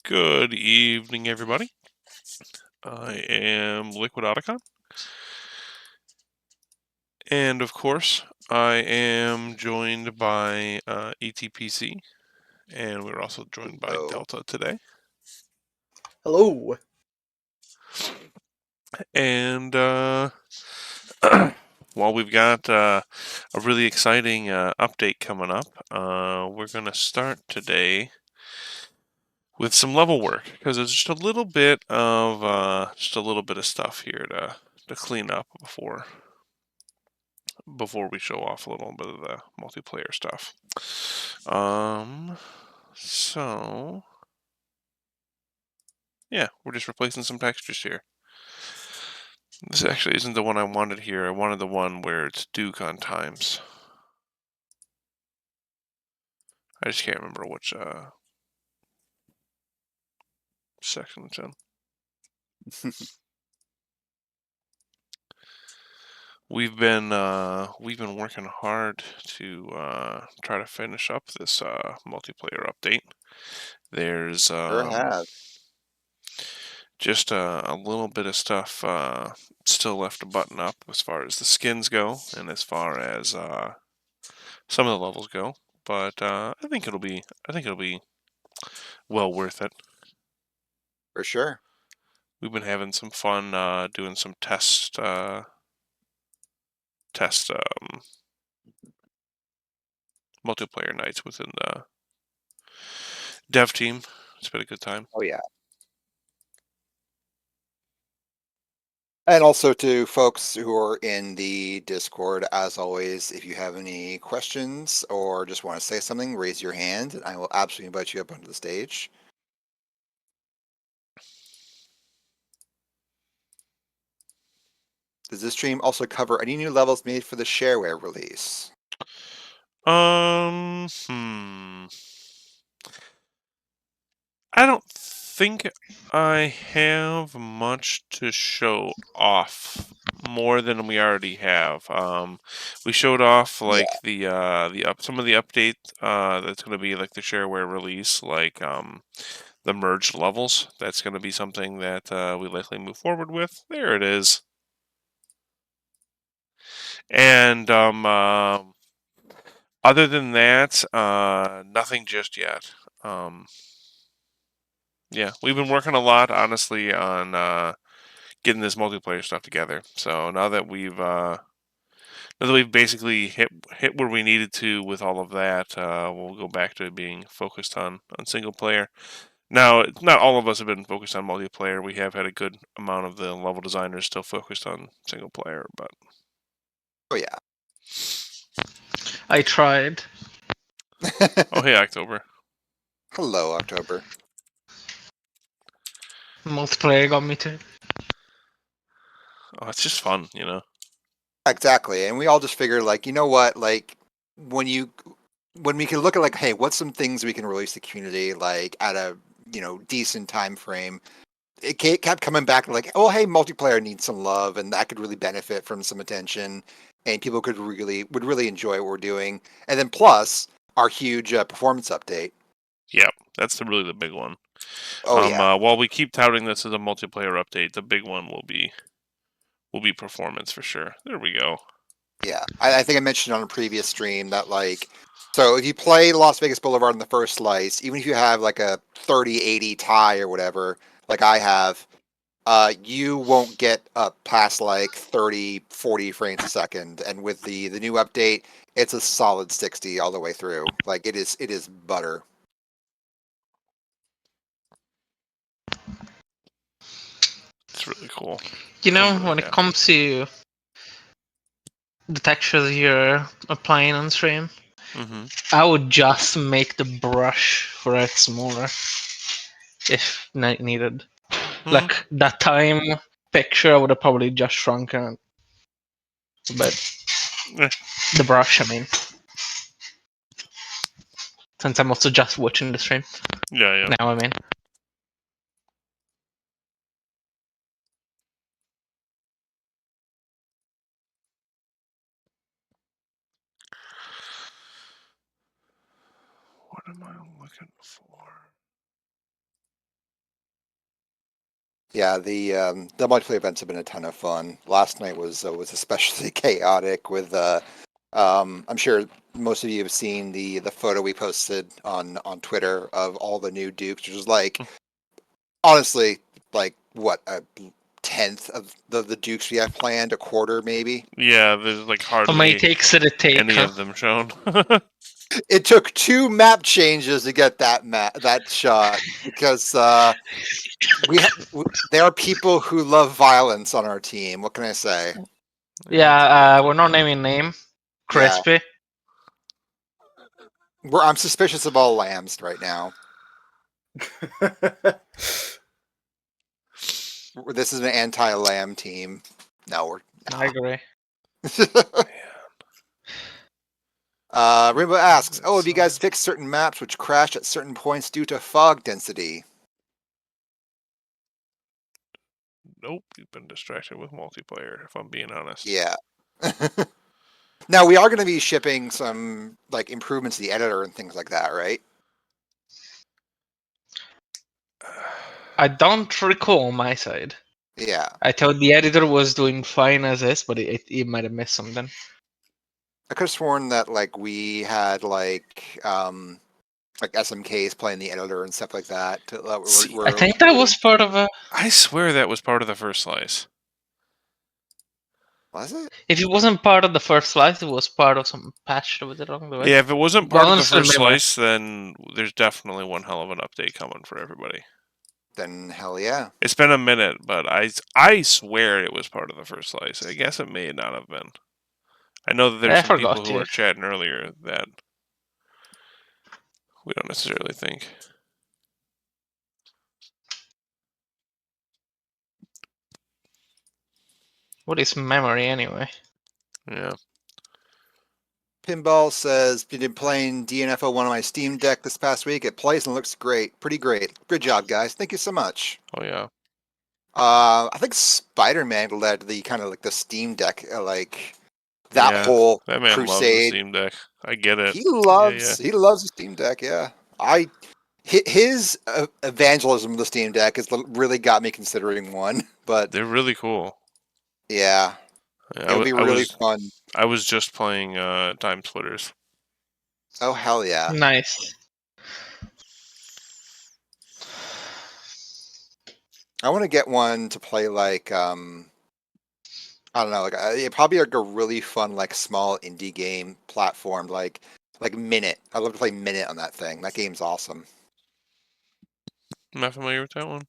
Good evening, everybody. I am LiquidOtacon, and of course, I am joined by ETPC, and we're also joined by Oh, Delta today. hello. And while we've got a really exciting update coming up, we're going to start today with some level work because there's just a little bit of stuff here to clean up before we show off a little bit of the multiplayer stuff. So yeah, we're just replacing some textures here. This actually isn't the one I wanted here. I wanted the one where it's Duke on times. I just can't remember which section it's in. We've been working hard to try to finish up this multiplayer update. There's Sure have. just a little bit of stuff still left to button up as far as the skins go, and as far as some of the levels go. But I think it'll be well worth it. For sure. We've been having some fun doing some test multiplayer nights within the dev team. It's been a good time. Oh, yeah. And also to folks who are in the Discord, as always, if you have any questions or just want to say something, raise your hand and I will absolutely invite you up onto the stage. Does this stream also cover any new levels made for the shareware release? Um, hmm. I don't think I have much to show off more than we already have. We showed off Yeah. like some of the update that's going to be like the shareware release, like the merged levels. That's going to be something that we likely move forward with. There it is. And other than that, nothing just yet. Yeah, we've been working a lot, honestly, on getting this multiplayer stuff together. So now that we've basically hit where we needed to with all of that, we'll go back to being focused on single player. Now, not all of us have been focused on multiplayer. We have had a good amount of the level designers still focused on single player, but Oh, yeah. I tried. oh hey, October. Hello, October. Multiplayer got me too. Oh, it's just fun, you know. Exactly. And we all just figured, like, you know what? Like, when we can look at, like, hey, what's some things we can release to the community, like, at a, decent time frame, it kept coming back like, oh, hey, multiplayer needs some love and that could really benefit from some attention and people would really enjoy what we're doing. And then plus our huge performance update. Yeah, that's really the big one. Oh, yeah. While we keep touting this as a multiplayer update, the big one will be performance for sure. There we go. Yeah. I think I mentioned on a previous stream that, like, so if you play Las Vegas Boulevard in the first slice, even if you have like a 30-80 tie or whatever, like I have, you won't get up past like 30-40 frames a second. And with the new update, it's a solid 60 all the way through. Like it is butter. It's really cool. You know, I'm really when it happy. comes to the textures you're applying on stream, Mm-hmm. I would just make the brush for it smaller if needed. Like that time picture, I would have probably just shrunken it. But the brush, I mean, since I'm also just watching the stream. Yeah. Now, I mean. What am I looking for? Yeah, the multiplayer events have been a ton of fun. Last night was especially chaotic with I'm sure most of you have seen the photo we posted on Twitter of all the new Dukes, which was like honestly like what a tenth of the Dukes we have planned, a quarter maybe. Yeah, there's like How many hardly takes did it take, any huh? of them shown. It took 2 map changes to get that shot because there are people who love violence on our team. What can I say? Yeah, we're not naming name. Yeah, Crispy. I'm suspicious of all lambs right now. This is an anti-lamb team. No, we're I agree. Rainbow asks, "Oh, have you guys That's, fixed certain maps which crash at certain points due to fog density?" nope, you've been distracted with multiplayer, if I'm being honest. Yeah. Now we are going to be shipping some like improvements to the editor and things like that, right? I don't recall my side. Yeah. I thought the editor was doing fine as is, but it might have missed something. I could have sworn that like we had like SMKs playing the editor and stuff like that. See, I think that was part of a. I swear that was part of the first slice. Was it? If it wasn't part of the first slice, it was part of some patch that was along the way. Yeah, if it wasn't Well, part of the honestly, first memory. slice, then there's definitely one hell of an update coming for everybody. Then hell yeah. It's been a minute, but I swear it was part of the first slice. I guess it may not have been. I know that there's I some people forgot who you. were chatting earlier that we don't necessarily think. What is memory anyway? Yeah. Pinball says, been playing DNFO1 on my Steam Deck this past week. It plays and looks great. Pretty great. Good job, guys. Thank you so much. Oh yeah. I think Spider-Man led the kind of like the Steam Deck, like that Yeah. whole That man loves the crusade. Steam Deck. I get it. He Yeah. loves the Steam Deck. Yeah, his evangelism of the Steam Deck has really got me considering one. But They're really cool. yeah, Yeah, it'll be really fun. I was just playing Time Splitters. Oh hell yeah! Nice. I want to get one to play like I don't know, like probably like a really fun like small indie game platform like Minute. I love to play Minute on that thing. That game's awesome. Am I familiar with that one?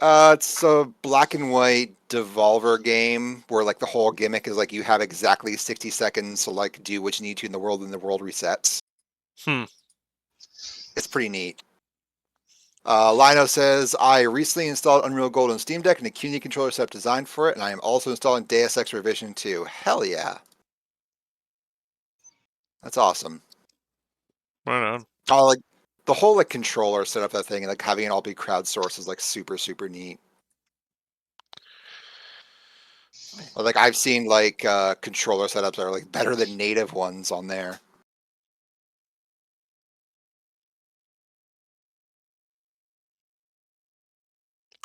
It's a black and white Devolver game where like the whole gimmick is like you have exactly 60 seconds to like do what you need to in the world and the world resets. Hmm. It's pretty neat. Lino says, I recently installed Unreal Gold on Steam Deck and a CUNY controller set up designed for it, and I am also installing Deus Ex Revision 2. Hell yeah. That's awesome. Right on. Oh, like the whole like controller setup that thing and like having it all be crowdsourced is like super, super neat. Like I've seen like controller setups that are like better than native ones on there.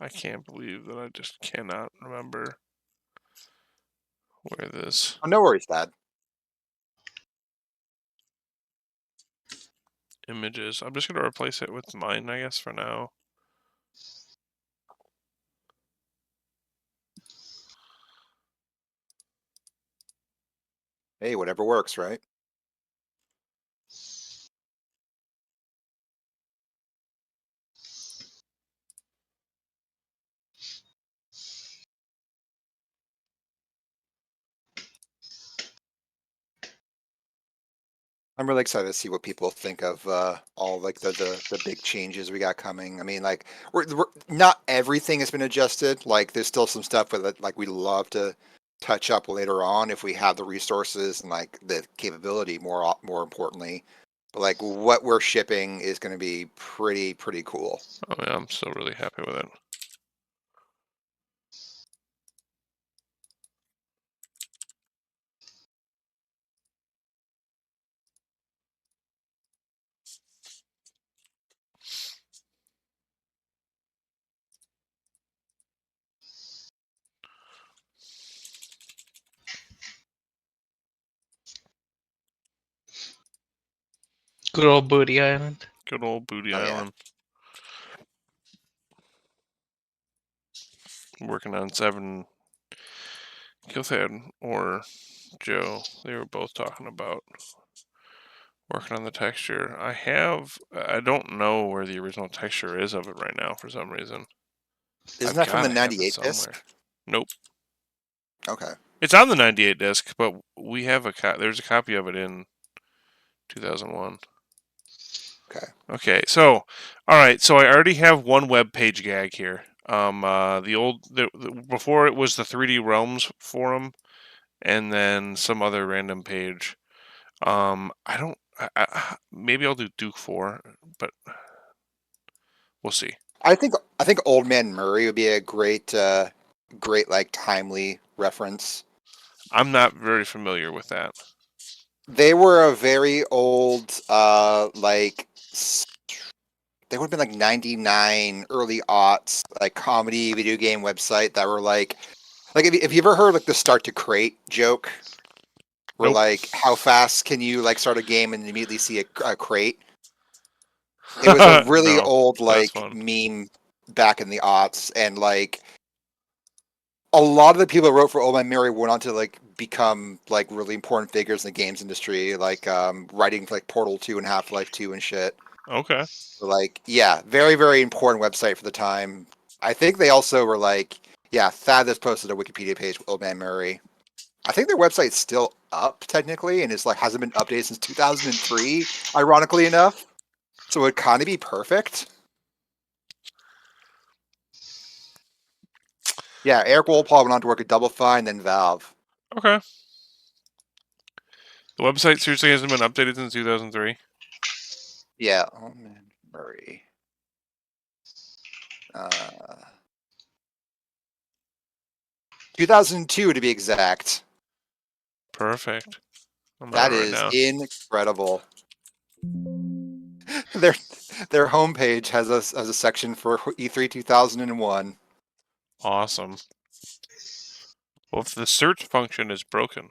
I can't believe that I just cannot remember where this Oh, no worries, Dad. image is. I'm just gonna replace it with mine, I guess, for now. Hey, whatever works, right? I'm really excited to see what people think of all like the big changes we got coming. I mean, like we're not everything has been adjusted. Like there's still some stuff that like we'd love to touch up later on if we have the resources and like the capability more importantly. But like what we're shipping is going to be pretty cool. Oh yeah, I'm still really happy with it. Good old Booty Island. Good old Booty Oh, yeah. Island. Working on 7. Gilthad or Joe, they were both talking about working on the texture. I don't know where the original texture is of it right now for some reason. Isn't I've that from got the to have it 98 somewhere. disc? Nope. Okay. It's on the 98 disc, but we have there's a copy of it in 2001. Okay. Okay, so all right, so I already have one web page gag here. Before it was the 3D Realms forum, and then some other random page. I don't. Maybe I'll do Duke 4, but we'll see. I think Old Man Murray would be a great like timely reference. I'm not very familiar with that. They were a very old they would have been like 99 early aughts like comedy video game website that were like have you ever heard like the start to crate joke where Nope. like how fast can you like start a game and immediately see a crate? It was a really No, old that's like fun. meme back in the aughts, and like a lot of the people who wrote for Old Man Mary went on to like become like really important figures in the games industry, like writing for like Portal 2 and Half-Life 2 and shit. Okay. Like, yeah, very, very important website for the time. I think they also were like, yeah, Thad has posted a Wikipedia page with Old Man Murray. I think their website's still up technically, and it's like hasn't been updated since 2003, ironically enough. So it would kind of be perfect. Yeah, Eric Wolpaw went on to work at Double Fine, then Valve. Okay. The website seriously hasn't been updated since 2003. Yeah, Old Man Murray. 2002 to be exact. Perfect. I'm on That it right is now. incredible. Their homepage has a section for E3 2001. Awesome. Well, if the search function is broken.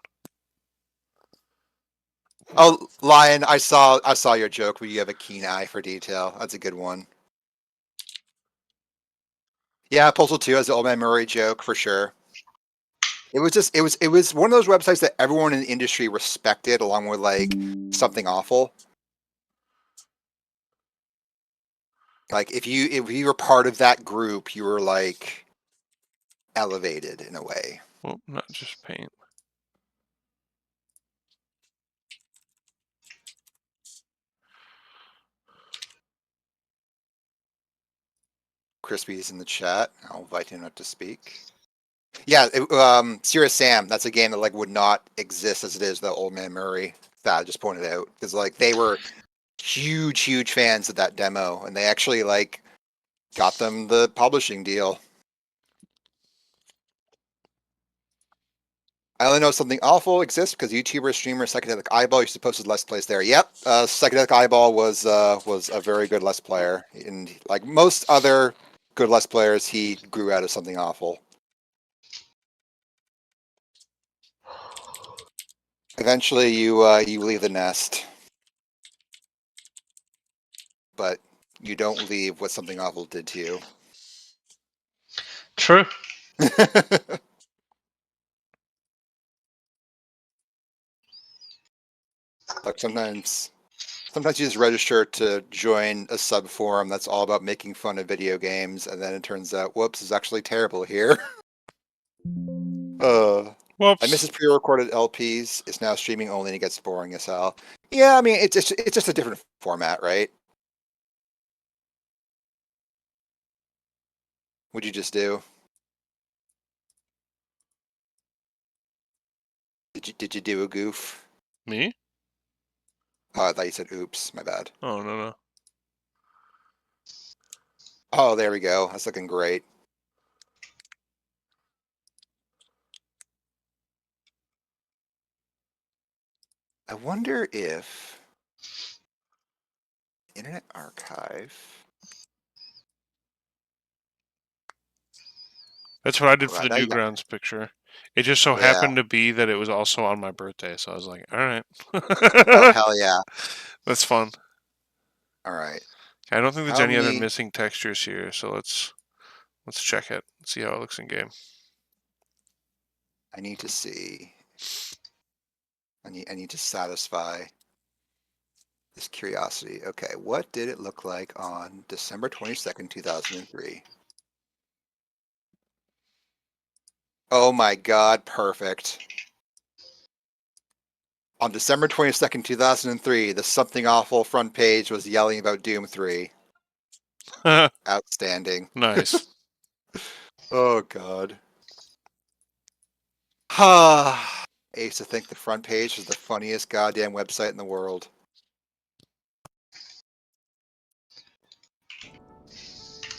Oh, Lion, I saw your joke where you have a keen eye for detail. That's a good one. Yeah, Postal 2 has the Old Man Murray joke for sure. It was one of those websites that everyone in the industry respected, along with like Something Awful. Like if you were part of that group, you were like elevated in a way. Well, not just paint. Crispy's in the chat. I'll invite him up to speak. Yeah, Serious Sam. That's a game that like would not exist as it is. The Old Man Murray that I just pointed out because like they were huge fans of that demo, and they actually like got them the publishing deal. I only know Something Awful exists because YouTuber streamer Psychedelic Eyeball used to post his Let's Plays there. Yep, Psychedelic Eyeball was a very good Let's Player, and like most other good Let's Players, he grew out of Something Awful. Eventually, you leave the nest, but you don't leave what Something Awful did to you. True. Like sometimes you just register to join a sub forum that's all about making fun of video games, and then it turns out, whoops, it's actually terrible here. I miss his Whoops. pre-recorded LPs. It's now streaming only, and it gets boring as hell. Yeah, I mean, it's just a different format, right? What'd you just do? Did you do a goof? Me? Oh, I thought you said oops. My bad. Oh, no. Oh, there we go. That's looking great. I wonder if Internet Archive. That's what I did Oh for god, the now you got. Newgrounds picture. It just so Yeah. happened to be that it was also on my birthday, so I was like, all right. Oh hell yeah. That's fun. All right. I don't think there's How any other many? missing textures here, so let's check it. See how it looks in game. I need to see. I need to satisfy this curiosity. Okay, what did it look like on December 22nd, 2003? Oh my god, perfect. On December 22nd, 2003, the Something Awful front page was yelling about Doom 3. Outstanding. Nice. Oh god. I used to think the front page was the funniest goddamn website in the world.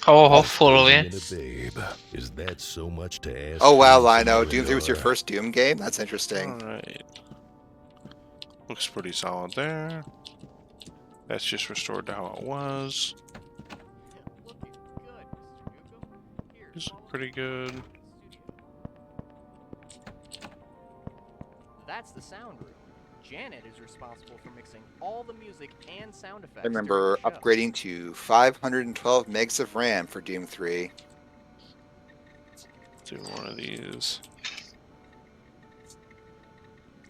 Oh, That's hopefully. In a babe. Is that so much to ask? Oh wow, for, Lino, Doom 3 was your señoridora? first Doom game? That's interesting. Alright. Looks pretty solid there. That's just restored to how it was. This is pretty good. That's the sound room. Janet is responsible for mixing all the music and sound effects. I remember upgrading to 512 megs of RAM for Doom 3. Do one of these.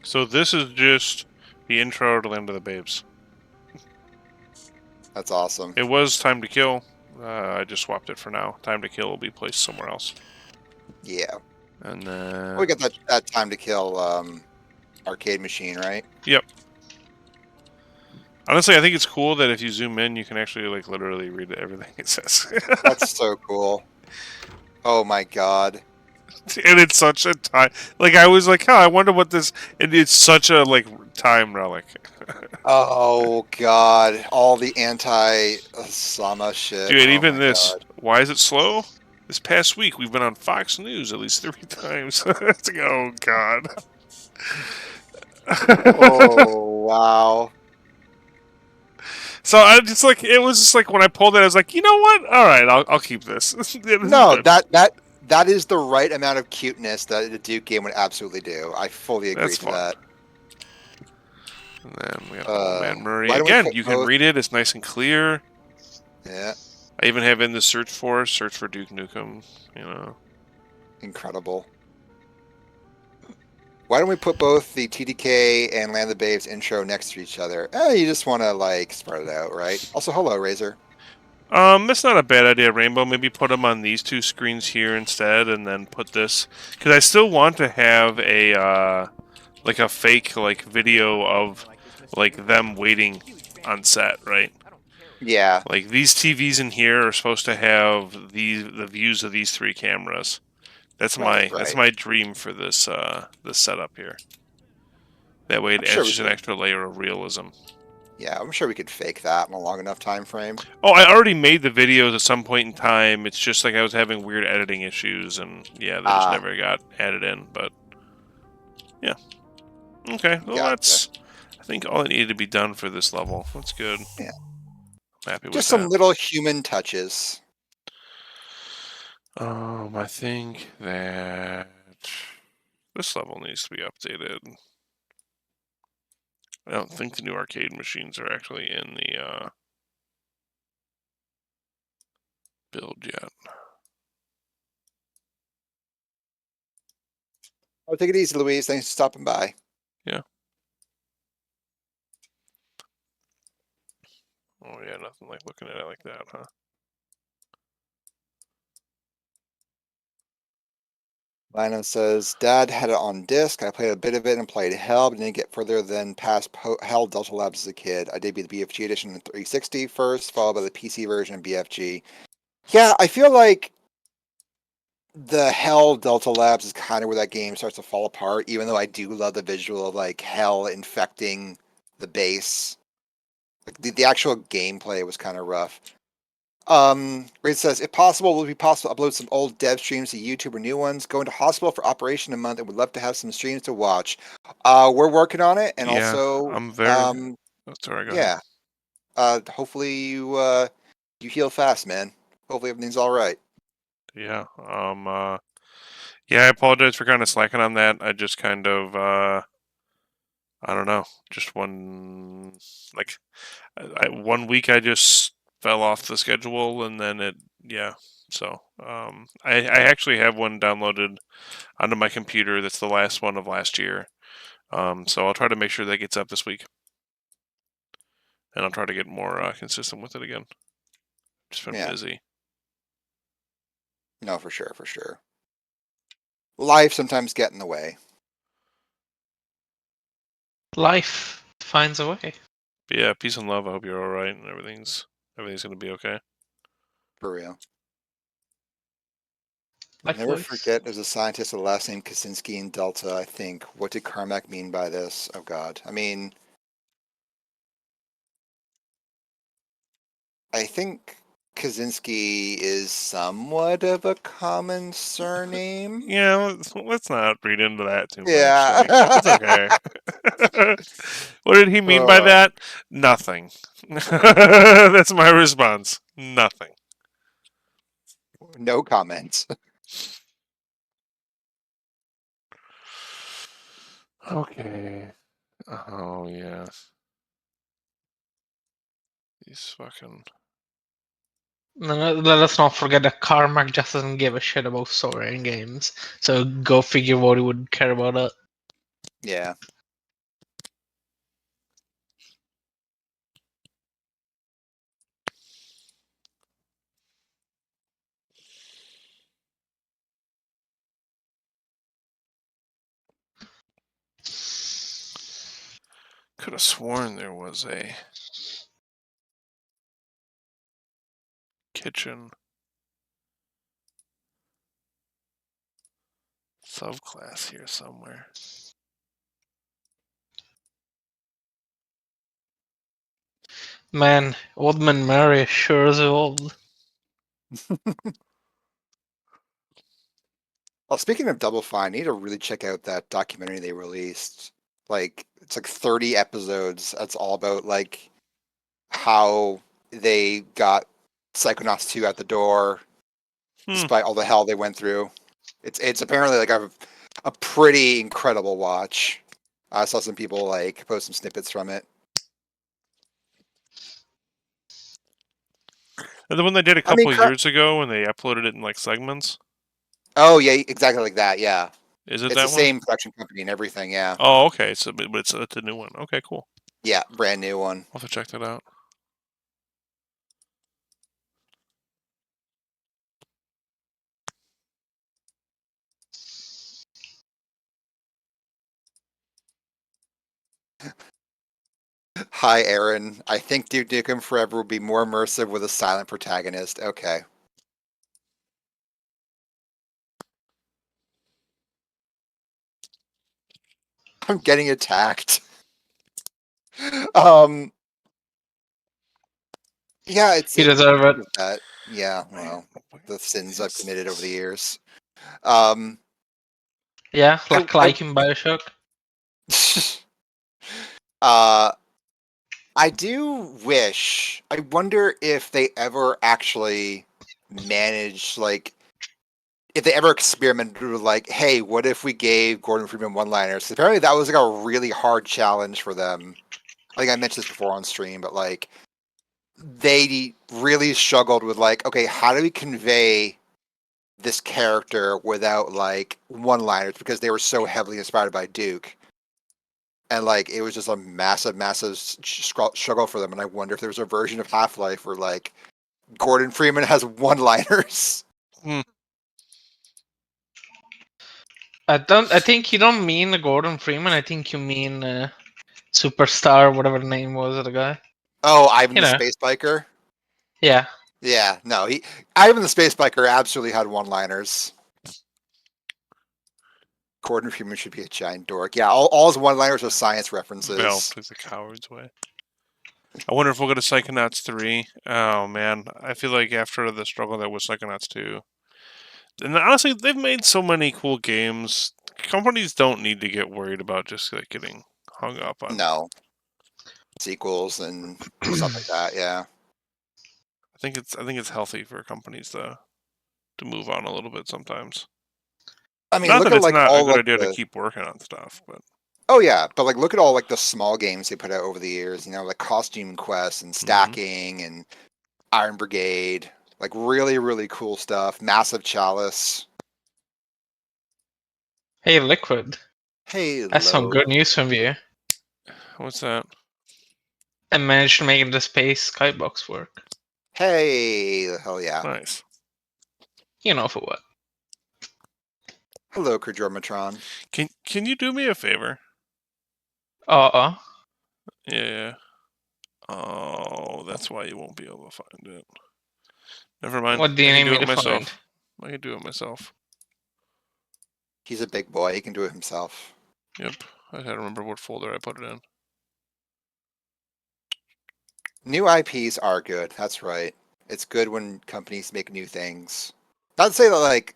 So this is just the intro to Land of the Babes. That's awesome. It was Time to Kill. I just swapped it for now. Time to Kill will be placed somewhere else. Yeah. And then... We got that Time to Kill arcade machine, right? Yep. Honestly, I think it's cool that if you zoom in, you can actually, like, literally read everything it says. That's so cool. Oh my god. And it's such a time... Like, I was like, I wonder what this... And it's such a, like, time relic. Oh god. All the anti-Sama shit. Dude, and oh even my this. God. Why is it slow? This past week, we've been on Fox News at least 3 times. It's like, oh, God. Oh wow. So I just like it was just like when I pulled it, I was like, you know what? All right, I'll keep this. This is No, good. that is the right amount of cuteness that a Duke game would absolutely do. I fully agree That's to fun. that. And then we got Old Man Murray why don't we again. put You can both- read it; it's nice and clear. Yeah, I even have in the search for Duke Nukem. You know, incredible. Why don't we put both the TDK and Land of the Babes intro next to each other? You just want to like spread it out, right? Also, hello, Razor. that's not a bad idea, Rainbow. Maybe put them on these two screens here instead, and then put this because I still want to have a like a fake like video of like them waiting on set, right? Yeah, Like these TVs in here are supposed to have the views of these 3 cameras. That's right. that's my dream for this this setup here. That way it I'm adds sure we just an could. extra layer of realism. Yeah, I'm sure we could fake that in a long enough time frame. Oh, I already made the videos at some point in time. It's just like I was having weird editing issues, and yeah, they just never got added in. But yeah, okay. Well, Gotcha. that's I think all that needed to be done for this level. That's good. Yeah. I'm happy with Just some that. little human touches. I think that this level needs to be updated. I don't think the new arcade machines are actually in the build yet. Oh, take it easy, Louise. Thanks for stopping by. Yeah. Oh yeah, nothing like looking at it like that, huh? Lino says, Dad had it on disc. I played a bit of it and played Hell, but didn't get further than past Hell Delta Labs as a kid. I debuted the BFG edition in 360 first, followed by the PC version of BFG. Yeah, I feel like the Hell Delta Labs is kind of where that game starts to fall apart, even though I do love the visual of like Hell infecting the base. Like the actual gameplay was kind of rough. Reed says, if possible, will it be possible to upload some old dev streams to YouTube or new ones? Going to hospital for operation in a month and would love to have some streams to watch. We're working on it, and Yeah, also, I'm very. Sorry, go ahead. yeah. Hopefully you heal fast, man. Hopefully everything's all right. Yeah. Yeah, I apologize for kind of slacking on that. I just kind of I don't know. Just one, like, 1 week I just fell off the schedule, and then yeah. So, I actually have one downloaded onto my computer. That's the last one of last year. So I'll try to make sure that gets up this week, and I'll try to get more consistent with it again. Just been Yeah. busy. No, for sure, for sure. Life sometimes get in the way. Life finds a way. But yeah, peace and love. I hope you're all right, and everything's gonna be okay. For real. I'll never Likewise. forget there's a scientist with the last name Kaczynski in Delta, I think. What did Carmack mean by this? Oh god. I mean, I think Kaczynski is somewhat of a common surname. Yeah, let's not read into that too much. Yeah. Like, it's okay. What did he mean by Uh, that? Nothing. That's my response. Nothing. no comments. Okay. Oh yeah. These fucking. Let us not forget that Carmack just doesn't give a shit about story in games. So go figure what he would care about it. Yeah. Could have sworn there was a kitchen subclass here somewhere. Man, Old Man Mary sure is old. Well, speaking of Double Fine, I need to really check out that documentary they released. Like, it's like 30 episodes. That's all about like how they got Psychonauts 2 out the door, despite all the hell they went through. It's apparently like a pretty incredible watch. I saw some people like post some snippets from it. And the one they did a I mean, couple years ago when they uploaded it in like segments. oh yeah, exactly like that. Yeah, Is it it's the that one? same production company and everything. Yeah, Oh, okay. So, but it's a new one. Okay, cool. yeah, brand new one. I'll have to check that out. Hi, Aaron. I think Duke Nukem Forever would be more immersive with a silent protagonist. Okay. I'm getting attacked. Um. Yeah, it's You deserve it. that. Yeah, well, the sins I've committed over the years. Um. Yeah, I, like in Bioshock. uh. I do wish. I wonder if they ever actually managed, like, if they ever experimented with, like, hey, what if we gave Gordon Freeman one-liners? Apparently, that was like a really hard challenge for them. I think I mentioned this before on stream, but like, they really struggled with, like, okay, how do we convey this character without like one-liners because they were so heavily inspired by Duke. And like it was just a massive struggle for them. And I wonder if there was a version of Half-Life where like Gordon Freeman has one-liners. I think you don't mean Gordon Freeman. I think you mean Superstar, whatever the name was of the guy. Oh, Ivan You the know. Space Biker. Yeah. Yeah, no, Ivan the Space Biker absolutely had one-liners. Gordon Freeman should be a giant dork. Yeah, all his one-liners are science references. Val plays the coward's way. I wonder if we'll go to Psychonauts 3. Oh man, I feel like after the struggle that was Psychonauts 2, and honestly, they've made so many cool games. Companies don't need to get worried about just like getting hung up on. No sequels and stuff like that. Yeah. I think it's healthy for companies to move on a little bit sometimes. I mean, Not look that at it's like not a all good of idea to the keep working on stuff, but Oh yeah, but like look at all like the small games they put out over the years, like Costume Quest and Stacking and Iron Brigade, like really, really cool stuff. Massive Chalice. Hey, Liquid. Hey, That's some low. good news from you. What's that? I managed to make the space skybox work. Hey, hell yeah. Nice. You know for what? Hello, Kajormatron. Can you do me a favor? Uh-uh. Yeah. Oh, that's why you won't be able to find it. Never mind. What do I you can need do me it to find? myself. I can do it myself. He's a big boy. He can do it himself. Yep. I had to remember what folder I put it in. New IPs are good. That's right. It's good when companies make new things. Not to say that like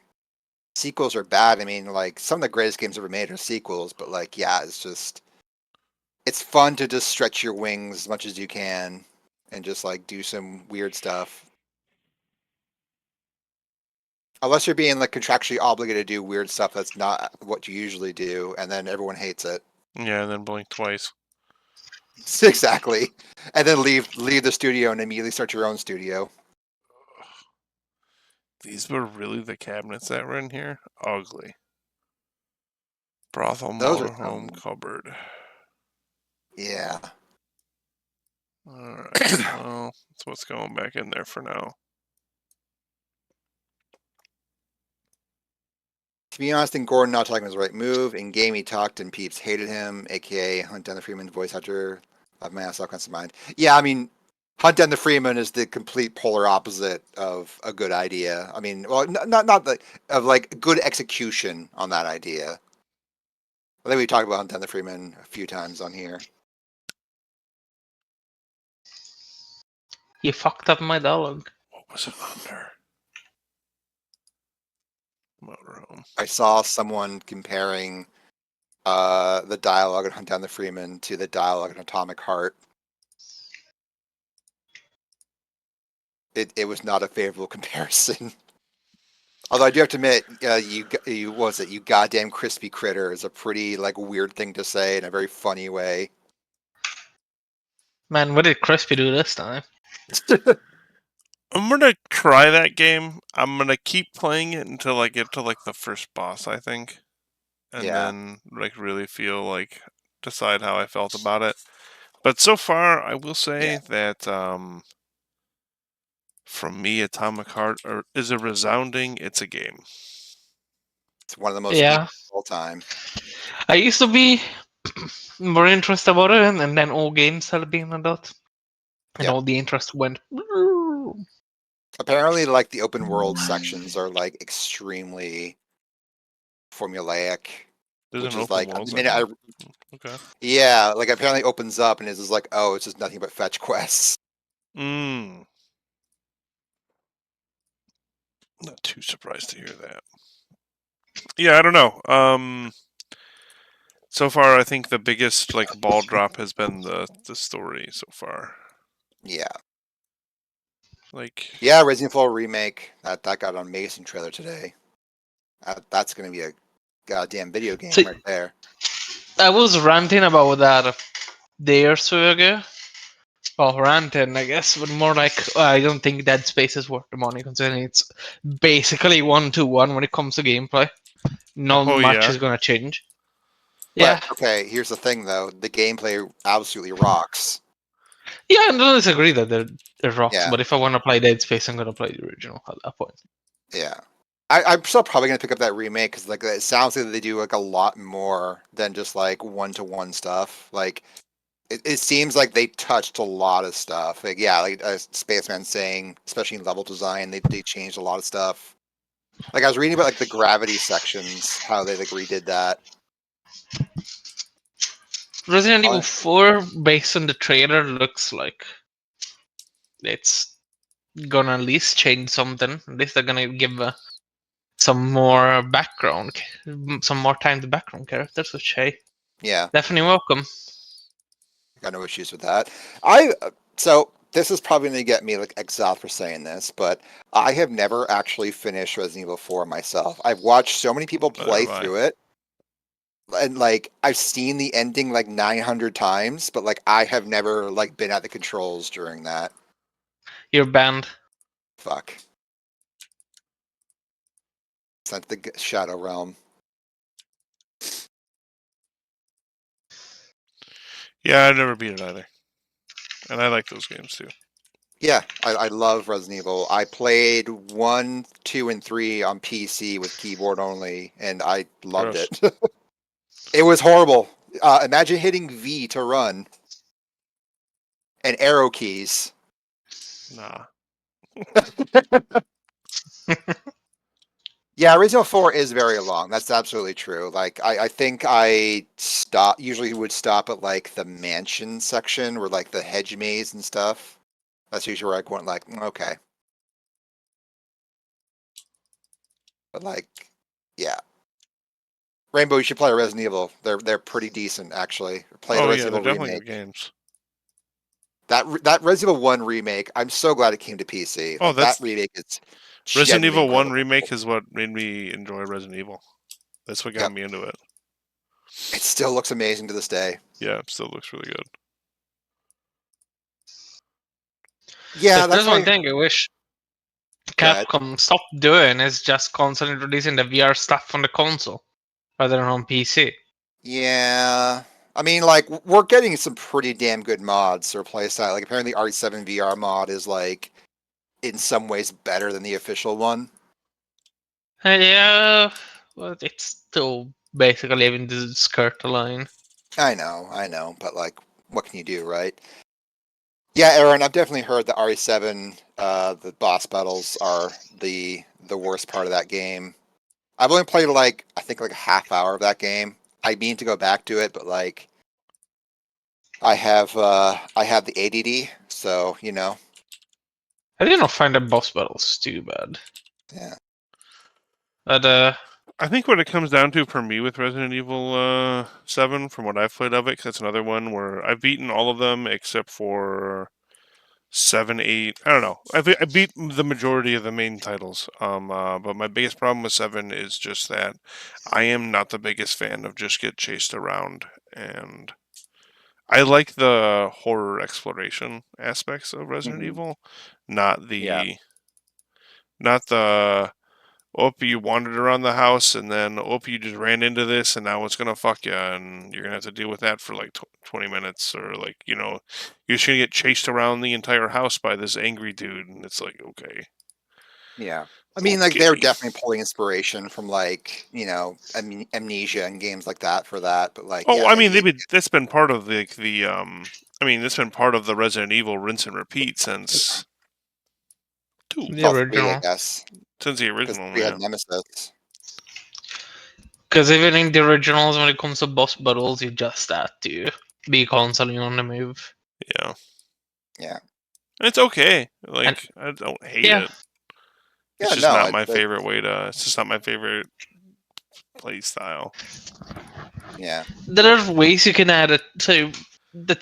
sequels are bad. I mean, like some of the greatest games ever made are sequels, but like, yeah, it's fun to just stretch your wings as much as you can and just like do some weird stuff. Unless you're being like contractually obligated to do weird stuff that's not what you usually do, and then everyone hates it. Yeah, and then blink twice. Exactly. And then leave the studio and immediately start your own studio. These were really the cabinets that were in here? Ugly. Brothel Those are motorhome cupboard. yeah. Alright, well, that's what's going back in there for now. To be honest, I think Gordon not talking was the right move. In game, he talked and peeps hated him, aka Hunt Down the Freeman voice actor of my ass all kinds of mind. Yeah, I mean, Hunt Down the Freeman is the complete polar opposite of a good idea. I mean, well, not the of like good execution on that idea. I think we talked about Hunt Down the Freeman a few times on here. You fucked up my dialogue. What was it under? Motorhome. I saw someone comparing the dialogue in Hunt Down the Freeman to the dialogue in Atomic Heart. It was not a favorable comparison. Although I do have to admit, you what was it? You goddamn crispy critter is a pretty like weird thing to say in a very funny way. Man, what did Crispy do this time? I'm gonna try that game. I'm gonna keep playing it until I get to like the first boss, I think. And Yeah. then like really feel like decide how I felt about it. But so far I will say Yeah. that from me Atomic Heart is a resounding it's a game. It's one of the most Yeah. of all time. I used to be more interested about it, and then all games started being a dot. And Yeah. all the interest went. Apparently, like the open world sections are like extremely formulaic, There's which an is open like world the minute section. Okay. yeah, like apparently opens up and is just like, oh, it's just nothing but fetch quests. Not too surprised to hear that. Yeah, I don't know. So far I think the biggest like ball drop has been the story so far. Yeah. Like Yeah, Resident Evil remake. That got an amazing trailer today. That's gonna be a goddamn video game See, right there. I was ranting about that a day or so ago. Well, ranting, I guess, but more like I don't think Dead Space is worth the money, considering it's basically 1-to-1 when it comes to gameplay. Not oh much yeah. is gonna change. But Yeah, okay, here's the thing though: the gameplay absolutely rocks. yeah, I don't disagree that they're rocks, Yeah, but if I want to play Dead Space, I'm gonna play the original at that point. yeah. I'm still probably gonna pick up that remake because like it sounds like they do like a lot more than just like one-to-one stuff. Like it seems like they touched a lot of stuff. Like yeah, like Spaceman saying, especially in level design, they changed a lot of stuff. Like I was reading about like the gravity sections, how they like redid that. Resident Evil Uh, 4, based on the trailer, looks like it's gonna at least change something. At least they're gonna give some more background, some more time to background characters, which hey, Yeah, definitely welcome. got no issues with that. I so this is probably going to get me like exiled for saying this, but I have never actually finished Resident Evil 4 myself. I've watched so many people Neither play have I. through it, and like I've seen the ending like 900 times, but like I have never like been at the controls during that. You're banned. Fuck. Sent the Shadow Realm. Yeah, I've never beat it either, and I like those games too. Yeah, I love Resident Evil. I played 1, 2, and 3 on PC with keyboard only, and I loved Gross. it. It was horrible. Imagine hitting V to run and arrow keys. Nah. Yeah, Resident Evil 4 is very long. That's absolutely true. Like, I think I usually would stop at like the mansion section where like the hedge maze and stuff. That's usually where I went like, okay. But like, yeah. Rainbow, you should play Resident Evil. They're pretty decent actually. Play the Oh yeah, Resident they're Evil definitely remake. good games. That Resident Evil 1 remake, I'm so glad it came to PC. Oh, Like that that's remake is Resident genuinely Evil 1 incredible. remake is what made me enjoy Resident Evil. That's what got Yep. me into it. It still looks amazing to this day. Yeah, it still looks really good. Yeah, If there's that's why. one thing I wish Go ahead. Capcom stopped doing is just constantly releasing the VR stuff on the console rather than on PC. Yeah. I mean, like, we're getting some pretty damn good mods to replace that. Like, apparently, the RE7 VR mod is, like, in some ways better than the official one. Yeah, well, it's still basically leaving the skirt line. I know. But, like, what can you do, right? Yeah, Aaron, I've definitely heard that RE7, the boss battles are the worst part of that game. I've only played, like, I think, like, a half hour of that game. I mean to go back to it, but, like, I have the ADD, so, you know. I did not find the boss battles too bad. Yeah. But I think what it comes down to for me with Resident Evil 7, from what I've played of it, because that's another one where I've beaten all of them except for 7, 8. I don't know. I beat the majority of the main titles. But my biggest problem with 7 is just that I am not the biggest fan of just get chased around, and I like the horror exploration aspects of Resident Mhm. Evil, not Yeah. the you wandered around the house and then you just ran into this and now it's gonna fuck you and you're gonna have to deal with that for like 20 minutes, or like, you're just gonna get chased around the entire house by this angry dude, and it's like, okay. Yeah. I mean, like, they're Okay. definitely pulling inspiration from, like, you know, Amnesia and games like that for that. But, like, Oh, yeah, I mean, that's been part of that's been part of the Resident Evil rinse and repeat since two, the well, 3, I original. guess, since the because original, 3 had yeah. Nemesis. Because even in the originals, when it comes to boss battles, you just have to be constantly on the move. Yeah. Yeah. It's okay. And Like, I don't hate yeah, it. It's Yeah, just no, not my favorite way to. It's just not my favorite play style. yeah. there are ways you can add it. So the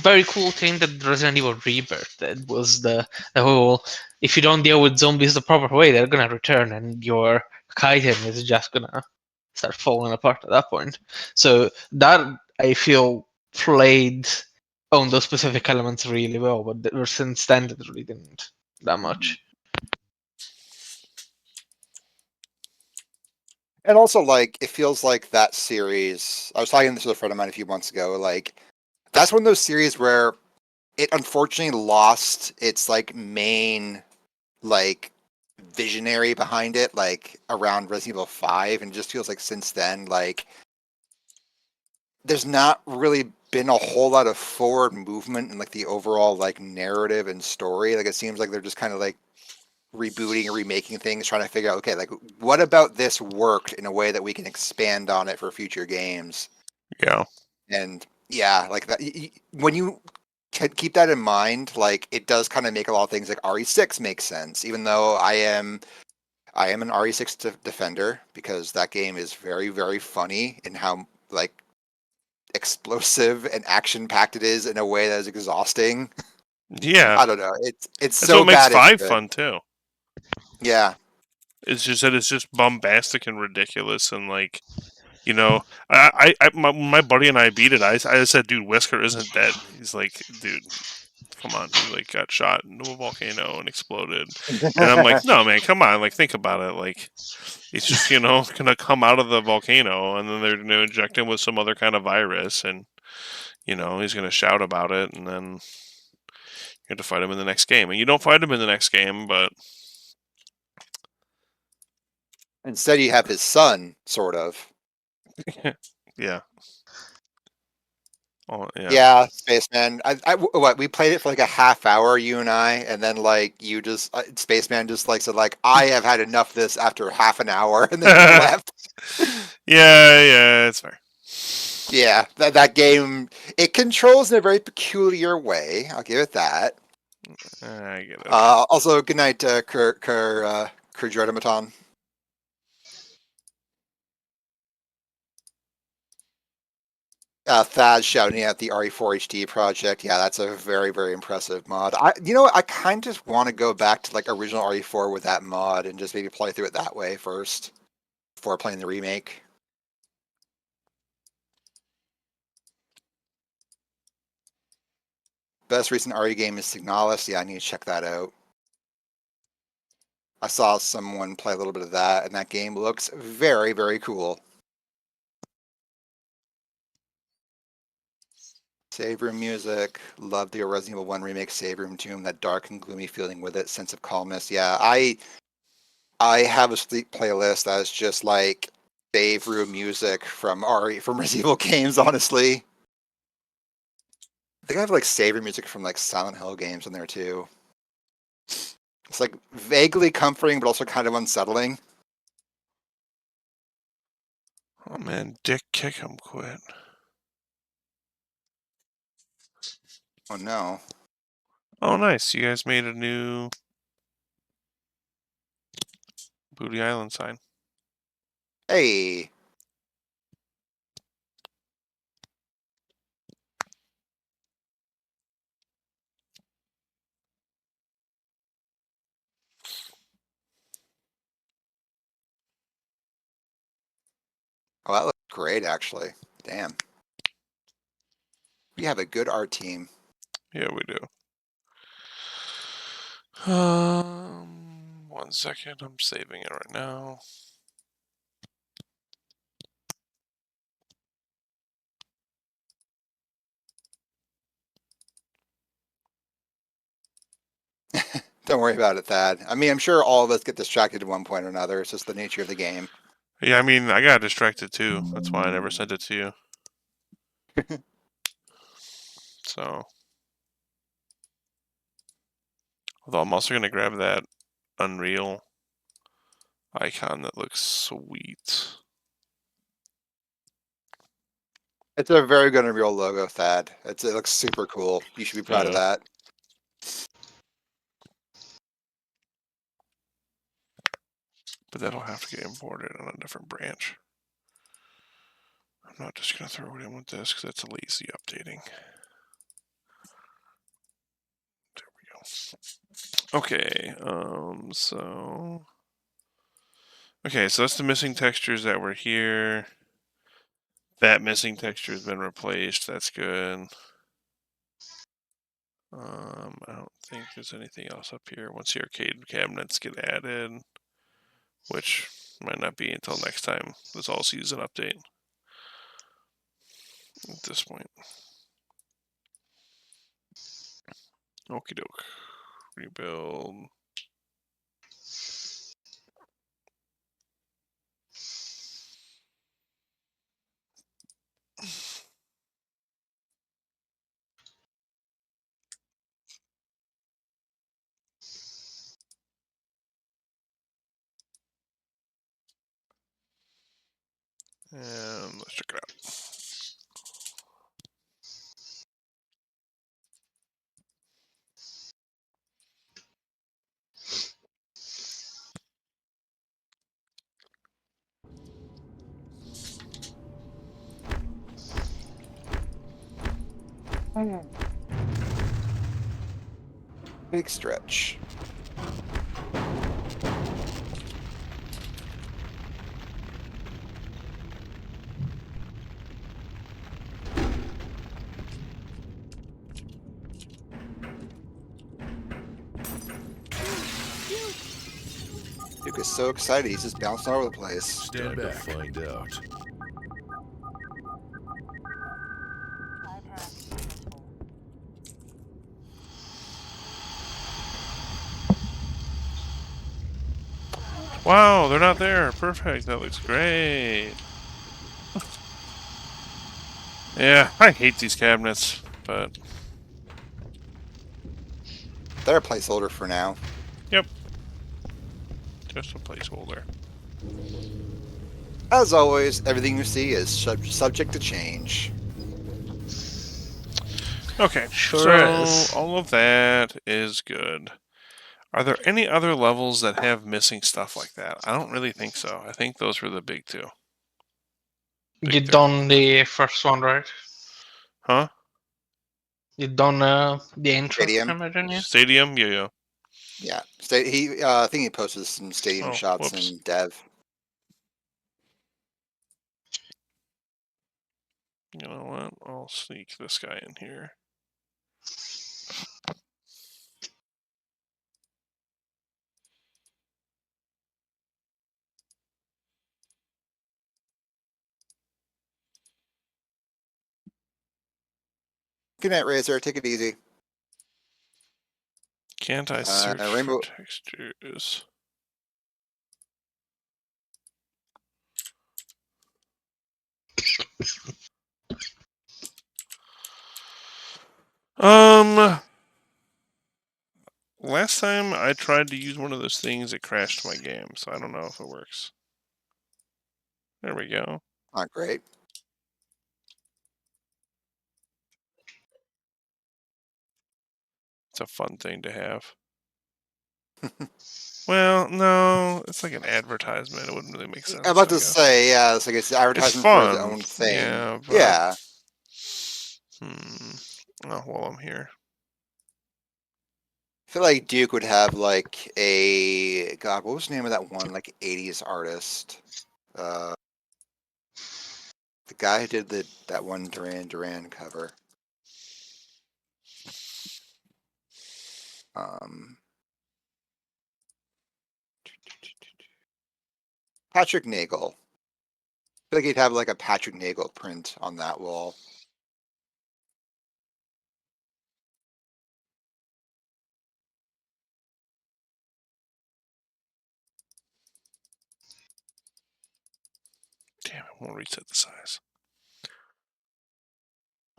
very cool thing that Resident Evil Rebirth did was the whole, if you don't deal with zombies the proper way, they're gonna return and your chitin is just gonna start falling apart at that point. So that, I feel, played on those specific elements really well, but since then it really didn't that much. And also, like, it feels like that series. I was talking this with a friend of mine a few months ago. Like, that's one of those series where it unfortunately lost its, like, main, like, visionary behind it, like, around Resident Evil 5. And it just feels like since then, like, there's not really been a whole lot of forward movement in, like, the overall, like, narrative and story. Like, it seems like they're just kind of, like, rebooting and remaking things, trying to figure out, okay, like, what about this worked in a way that we can expand on it for future games. Yeah. And yeah, like that, when you keep that in mind, like, it does kind of make a lot of things like RE6 make sense, even though I am an RE6 defender, because that game is very, very funny in how, like, explosive and action packed it is in a way that is exhausting. Yeah. I don't know, it's That's so what makes bad it's 5 good. fun too. Yeah. It's just that it's just bombastic and ridiculous, and like You know, my buddy and I beat it. I said, dude, Wesker isn't dead. He's like, dude, come on. He like got shot into a volcano and exploded. And I'm like, no, man, come on. Like, think about it. Like, it's just, gonna come out of the volcano and then they're gonna inject him with some other kind of virus and, he's gonna shout about it and then you have to fight him in the next game. And you don't fight him in the next game, but Instead, you have his son, sort of. yeah. Oh, yeah. Yeah, Spaceman. What, we played it for like a half hour, you and I, and then like you just Spaceman just like said like I have had enough of this after half an hour, and then he left. Yeah, it's fair. Yeah, that game, it controls in a very peculiar way. I'll give it that. I get it. Also, good night, Kurjordamaton. Thad shouting out the RE4 HD project. Yeah, that's a very, very impressive mod. I kind of just want to go back to like original RE4 with that mod and just maybe play through it that way first before playing the remake. Best recent RE game is Signalis. Yeah, I need to check that out. I saw someone play a little bit of that, and that game looks very, very cool. Save room music. Love the Resident Evil 1 remake save room tune. That dark and gloomy feeling with it. Sense of calmness. Yeah, I have a sleep playlist that is just like save room music from Resident Evil games. Honestly, I think I have like save room music from like Silent Hill games in there too. It's like vaguely comforting, but also kind of unsettling. Oh man, Dick Kickham quit. Oh no. Oh nice, you guys made a new Booty Island sign. Hey. Oh, that looks great, actually. Damn. We have a good art team. Yeah, we do. 1 second, I'm saving it right now. Don't worry about it, Thad. I mean, I'm sure all of us get distracted at one point or another. It's just the nature of the game. Yeah, I mean, I got distracted too. That's why I never sent it to you. So, although I'm also gonna grab that Unreal icon that looks sweet. It's a very good Unreal logo, Thad. It looks super cool. You should be proud of that. But that'll have to get imported on a different branch. I'm not just gonna throw it in with this because that's a lazy updating. There we go. Okay, so that's the missing textures that were here. That missing texture has been replaced. That's good. I don't think there's anything else up here. Once the arcade cabinets get added, which might not be until next time. This all season update at this point. Okie doke. Rebuild. And let's check it out. Big stretch. Duke is so excited, he's just bouncing all over the place. Stand back. To find out. Wow, they're not there. Perfect. That looks great. Yeah, I hate these cabinets, but They're a placeholder for now. yep. Just a placeholder. As always, everything you see is subject to change. Okay, Sure so is. all of that is good. Are there any other levels that have missing stuff like that? I don't really think so. I think those were the big two. You Big three. done the first one, right? Huh? You done the intro, I Stadium. imagine, yeah? Stadium? Yeah. Yeah, I think he posted some stadium Oh, shots whoops. in Dev. You know what? I'll sneak this guy in here. Good night, Razor. Take it easy. Can't I search for Rainbow. textures? Last time I tried to use one of those things, it crashed my game, so I don't know if it works. There we go. Not great. It's a fun thing to have. Well, no, it's like an advertisement. It wouldn't really make sense. I'm about I to guess. say, yeah, it's like it's It's advertisement for its fun. own thing. Yeah, but Yeah. Oh, while I'm here. I feel like Duke would have like a God. What was the name of that one like '80s artist? The guy who did that one Duran Duran cover. Patrick Nagel. I feel like he'd have like a Patrick Nagel print on that wall. Damn it, won't reset the size.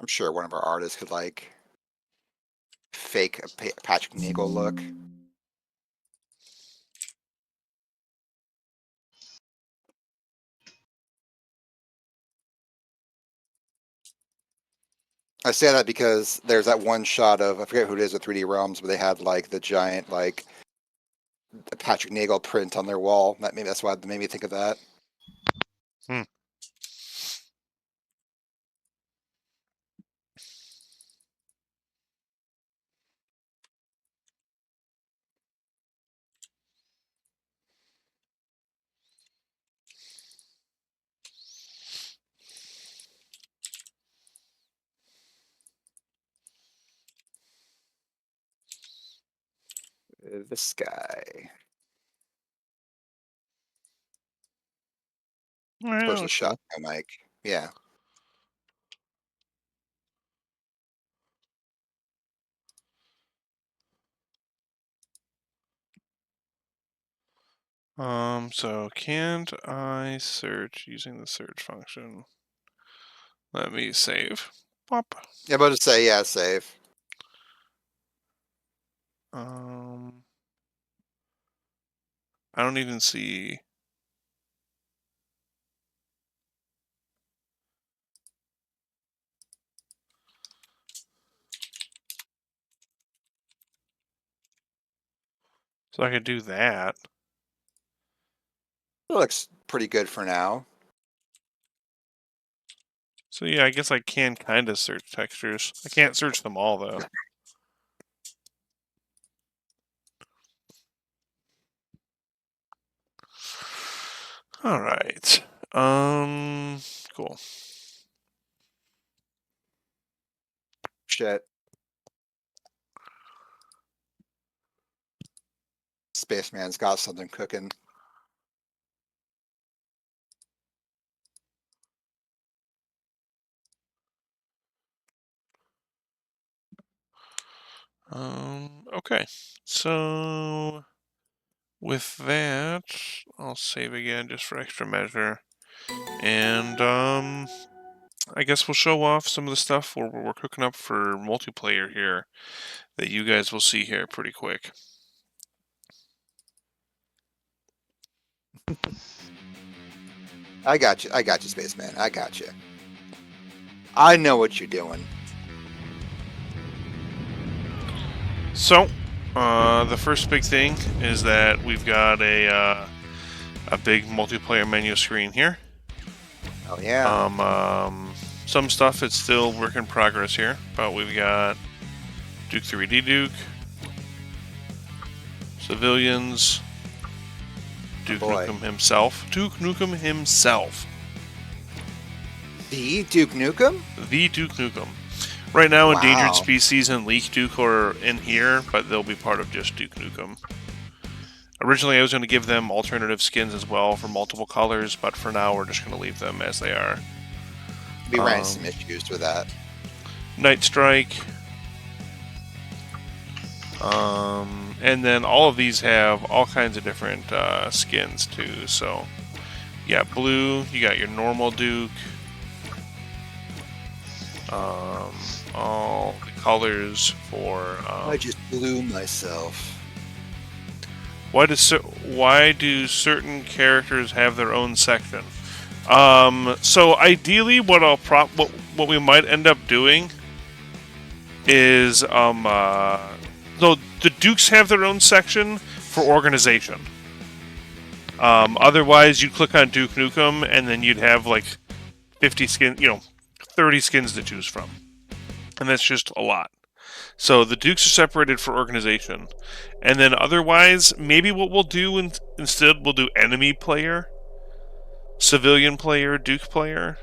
I'm sure one of our artists could like fake a Patrick Nagel look. I say that because there's that one shot of I forget who it is with 3D Realms, but they had like the giant like Patrick Nagel print on their wall. Maybe that's why it made me think of that. This guy. Supposed to shut my mic. Yeah. So can't I search using the search function? Let me save. Pop. Yeah, about to say yeah, save. I don't even see. So I could do that. It looks pretty good for now. So yeah, I guess I can kind of search textures. I can't search them all though. All right. Cool. Shit. Spaceman's got something cooking. Okay, so with that, I'll save again just for extra measure. And I guess we'll show off some of the stuff we're cooking up for multiplayer here that you guys will see here pretty quick. I got you, Spaceman. I got you. I know what you're doing. So, the first big thing is that we've got a big multiplayer menu screen here. Oh yeah. Some stuff it's still work in progress here, but we've got Duke 3D Duke, civilians, Duke boy. Nukem himself. Duke Nukem himself. The Duke Nukem? The Duke Nukem. Right now, Wow. Endangered Species and Leak Duke are in here, but they'll be part of just Duke Nukem. Originally, I was going to give them alternative skins as well for multiple colors, but for now, we're just going to leave them as they are. We ran into some issues with that. Night Strike. And then all of these have all kinds of different skins too. So, yeah, blue, you got your normal Duke. All the colors for. I just blew myself. Why do certain characters have their own section? So ideally, what we might end up doing is so the Dukes have their own section for organization. Otherwise, you'd click on Duke Nukem and then you'd have like 50 skins, 30 skins to choose from, and that's just a lot. So the Dukes are separated for organization, and then otherwise, maybe what we'll do instead, we'll do enemy player, civilian player, Duke player.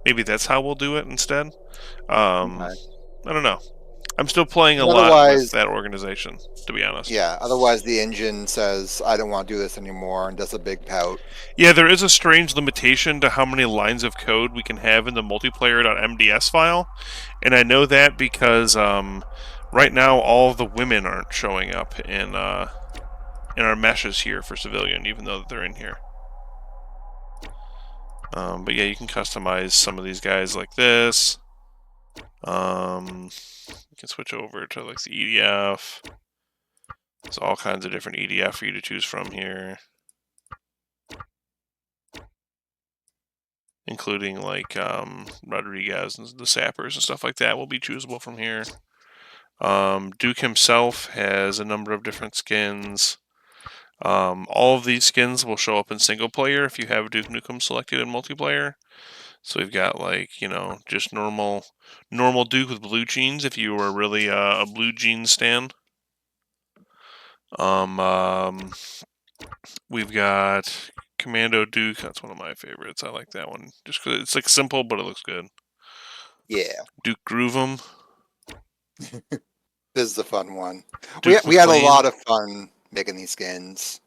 Maybe that's how we'll do it instead. I don't know. I'm still playing a lot with that organization, to be honest. Yeah, otherwise the engine says, I don't want to do this anymore, and does a big pout. Yeah, there is a strange limitation to how many lines of code we can have in the multiplayer.mds file, and I know that because right now all of the women aren't showing up in our meshes here for civilian, even though they're in here. But yeah, you can customize some of these guys like this. You can switch over to like the EDF. There's all kinds of different EDF for you to choose from here, including like Rodriguez and the Sappers and stuff like that will be choosable from here. Duke himself has a number of different skins. All of these skins will show up in single player if you have Duke Nukem selected in multiplayer. So we've got like, just normal Duke with blue jeans if you were really a blue jeans stan. We've got Commando Duke. That's one of my favorites. I like that one just because it's like simple, but it looks good. Yeah. Duke Groove 'em. This is a fun one. Duke We had a McLean. lot of fun making these skins.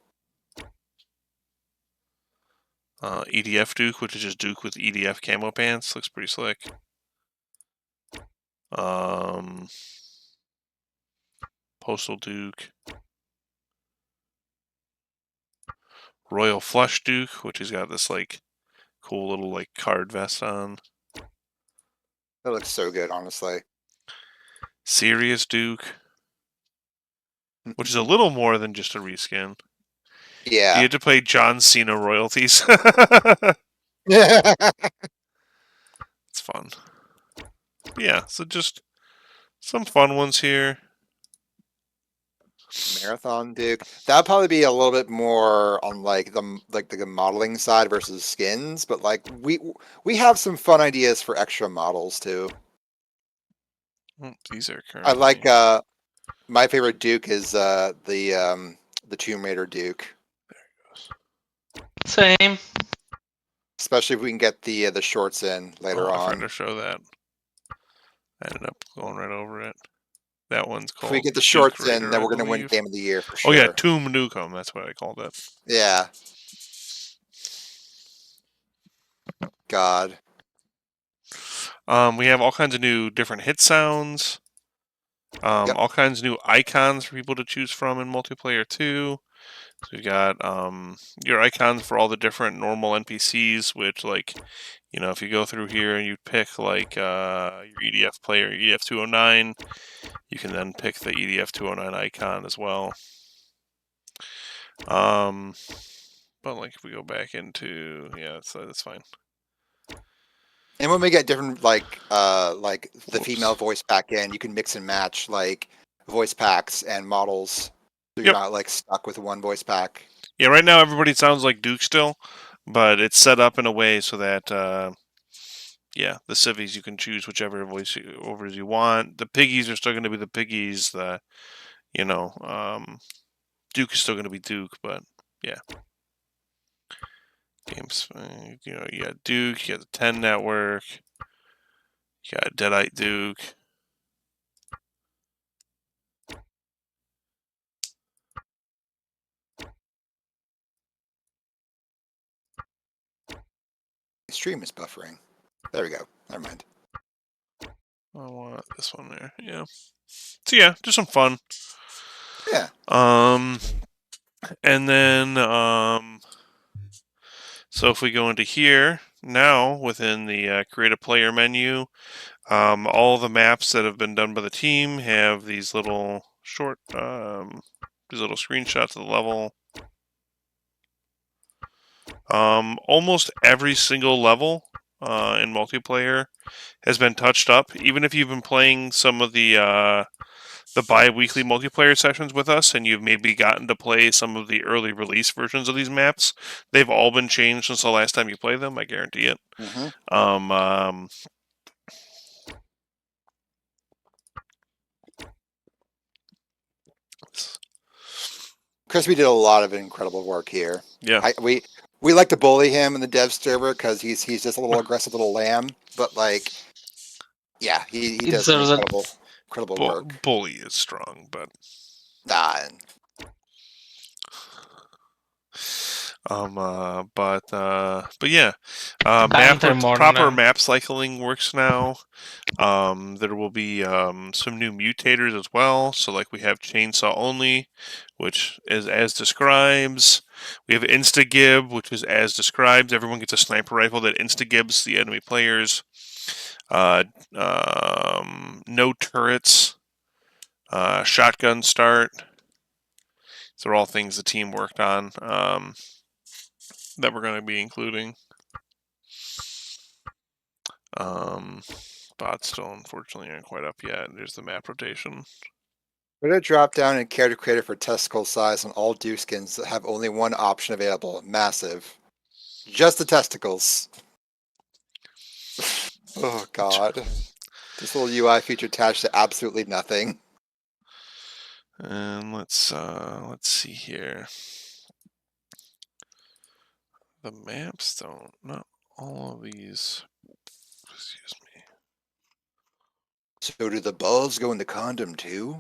EDF Duke, which is just Duke with EDF camo pants. Looks pretty slick. Postal Duke. Royal Flush Duke, which has got this like cool little like card vest on. That looks so good, honestly. Serious Duke, which is a little more than just a reskin. Yeah. You had to pay John Cena royalties. It's fun. Yeah, so just some fun ones here. Marathon Duke. That'd probably be a little bit more on like the modeling side versus skins, but like we have some fun ideas for extra models too. These are currently... I like my favorite Duke is the Tomb Raider Duke. Same. Especially if we can get the shorts in later I tried on. to show that. I ended up going right over it. That one's called. If we get the shorts Duke Raider, in, then we're going to win Game of the Year for sure. Oh yeah, Tomb Nukem. That's what I called it. Yeah. God. We have all kinds of new different hit sounds. Yep. All kinds of new icons for people to choose from in multiplayer too. So you got your icons for all the different normal NPCs, which, like, you know, if you go through here and you pick like your EDF player, EDF 209, you can then pick the EDF 209 icon as well. But like if we go back into, yeah, that's fine. And when we get different like the Whoops. female voice pack in, you can mix and match like voice packs and models, so you're Yep. not like stuck with one voice pack. Yeah, right now everybody sounds like Duke still, but it's set up in a way so that yeah, the civvies, you can choose whichever voice overs you want. The piggies are still going to be the piggies. The, you know, Duke is still going to be Duke, but yeah. Games, you know, you got Duke, you got the 10 Network, you got Deadite Duke. Stream is buffering. There we go. Never mind. I want this one there. Yeah. So yeah, just some fun. Yeah. And then so if we go into here now within the create a player menu, all the maps that have been done by the team have these little short these little screenshots of the level. Almost every single level in multiplayer has been touched up. Even if you've been playing some of the bi-weekly multiplayer sessions with us, and you've maybe gotten to play some of the early release versions of these maps, they've all been changed since the last time you played them. I guarantee it. Mm-hmm. Crispy did a lot of incredible work here. Yeah. We like to bully him in the dev server because he's just a little aggressive little lamb, but like, yeah, he does some incredible work. Bully is strong, but Nah, but yeah, Banter more than proper that. map cycling works now. There will be some new mutators as well. So like we have chainsaw only, which is as describes. We have insta-gib, which is as described. Everyone gets a sniper rifle that insta-gibs the enemy players. No turrets. Shotgun start. These are all things the team worked on that we're going to be including. Bots still unfortunately aren't quite up yet. There's the map rotation. put a drop down in character creator for testicle size on all Duke skins that have only one option available. Massive. Just the testicles. Oh god. This little UI feature attached to absolutely nothing. And let's see here. The maps don't. Not all of these. Excuse me. So do the balls go in the condom too?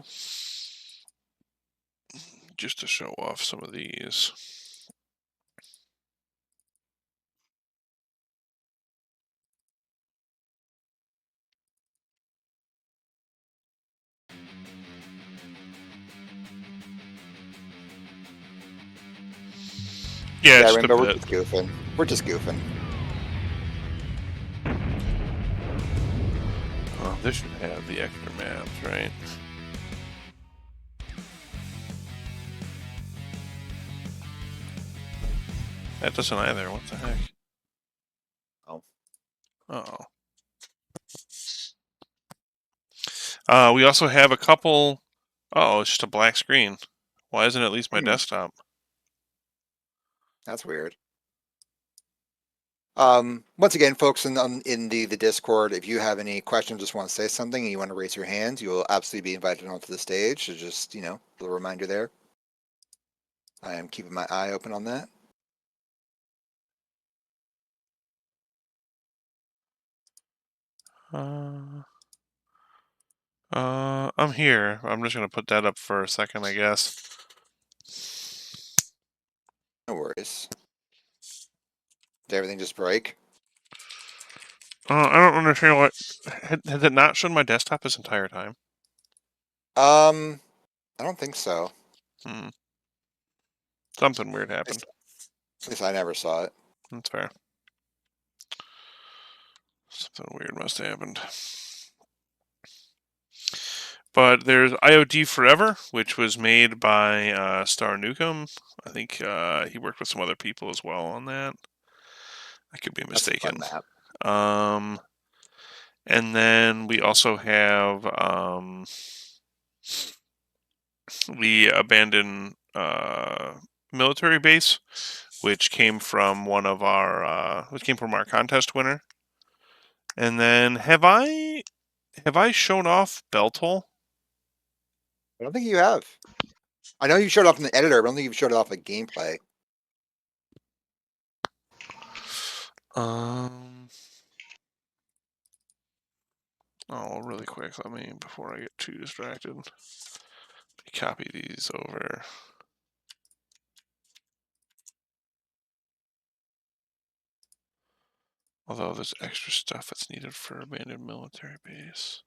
Just to show off some of these. Yeah, just remember, a we're bit. just goofing. We're just goofing. Oh, this should have the extra maps, right? That doesn't either. What the heck? Oh. Uh-oh. We also have a couple. Oh, it's just a black screen. Why isn't it at least my desktop? That's weird. Once again, folks in the Discord, if you have any questions, just want to say something, and you want to raise your hands, you will absolutely be invited onto the stage. So just, a little reminder there. I am keeping my eye open on that. I'm here. I'm just gonna put that up for a second, I guess. No worries. Did everything just break? I don't understand what. Has it not shown my desktop this entire time? I don't think so. Hmm. Something weird happened. At least I never saw it. That's fair. Something weird must have happened. But there's IoT Forever, which was made by Star Newcomb. I think he worked with some other people as well on that. I could be That's a fun mistaken. map. And then we also have the abandoned military base, which came from our contest winner. And then have I shown off Beltol? I don't think you have. I know you showed it off in the editor, but I don't think you've showed it off in gameplay. Oh, really quick, let me, before I get too distracted, copy these over. Although there's extra stuff that's needed for abandoned military base.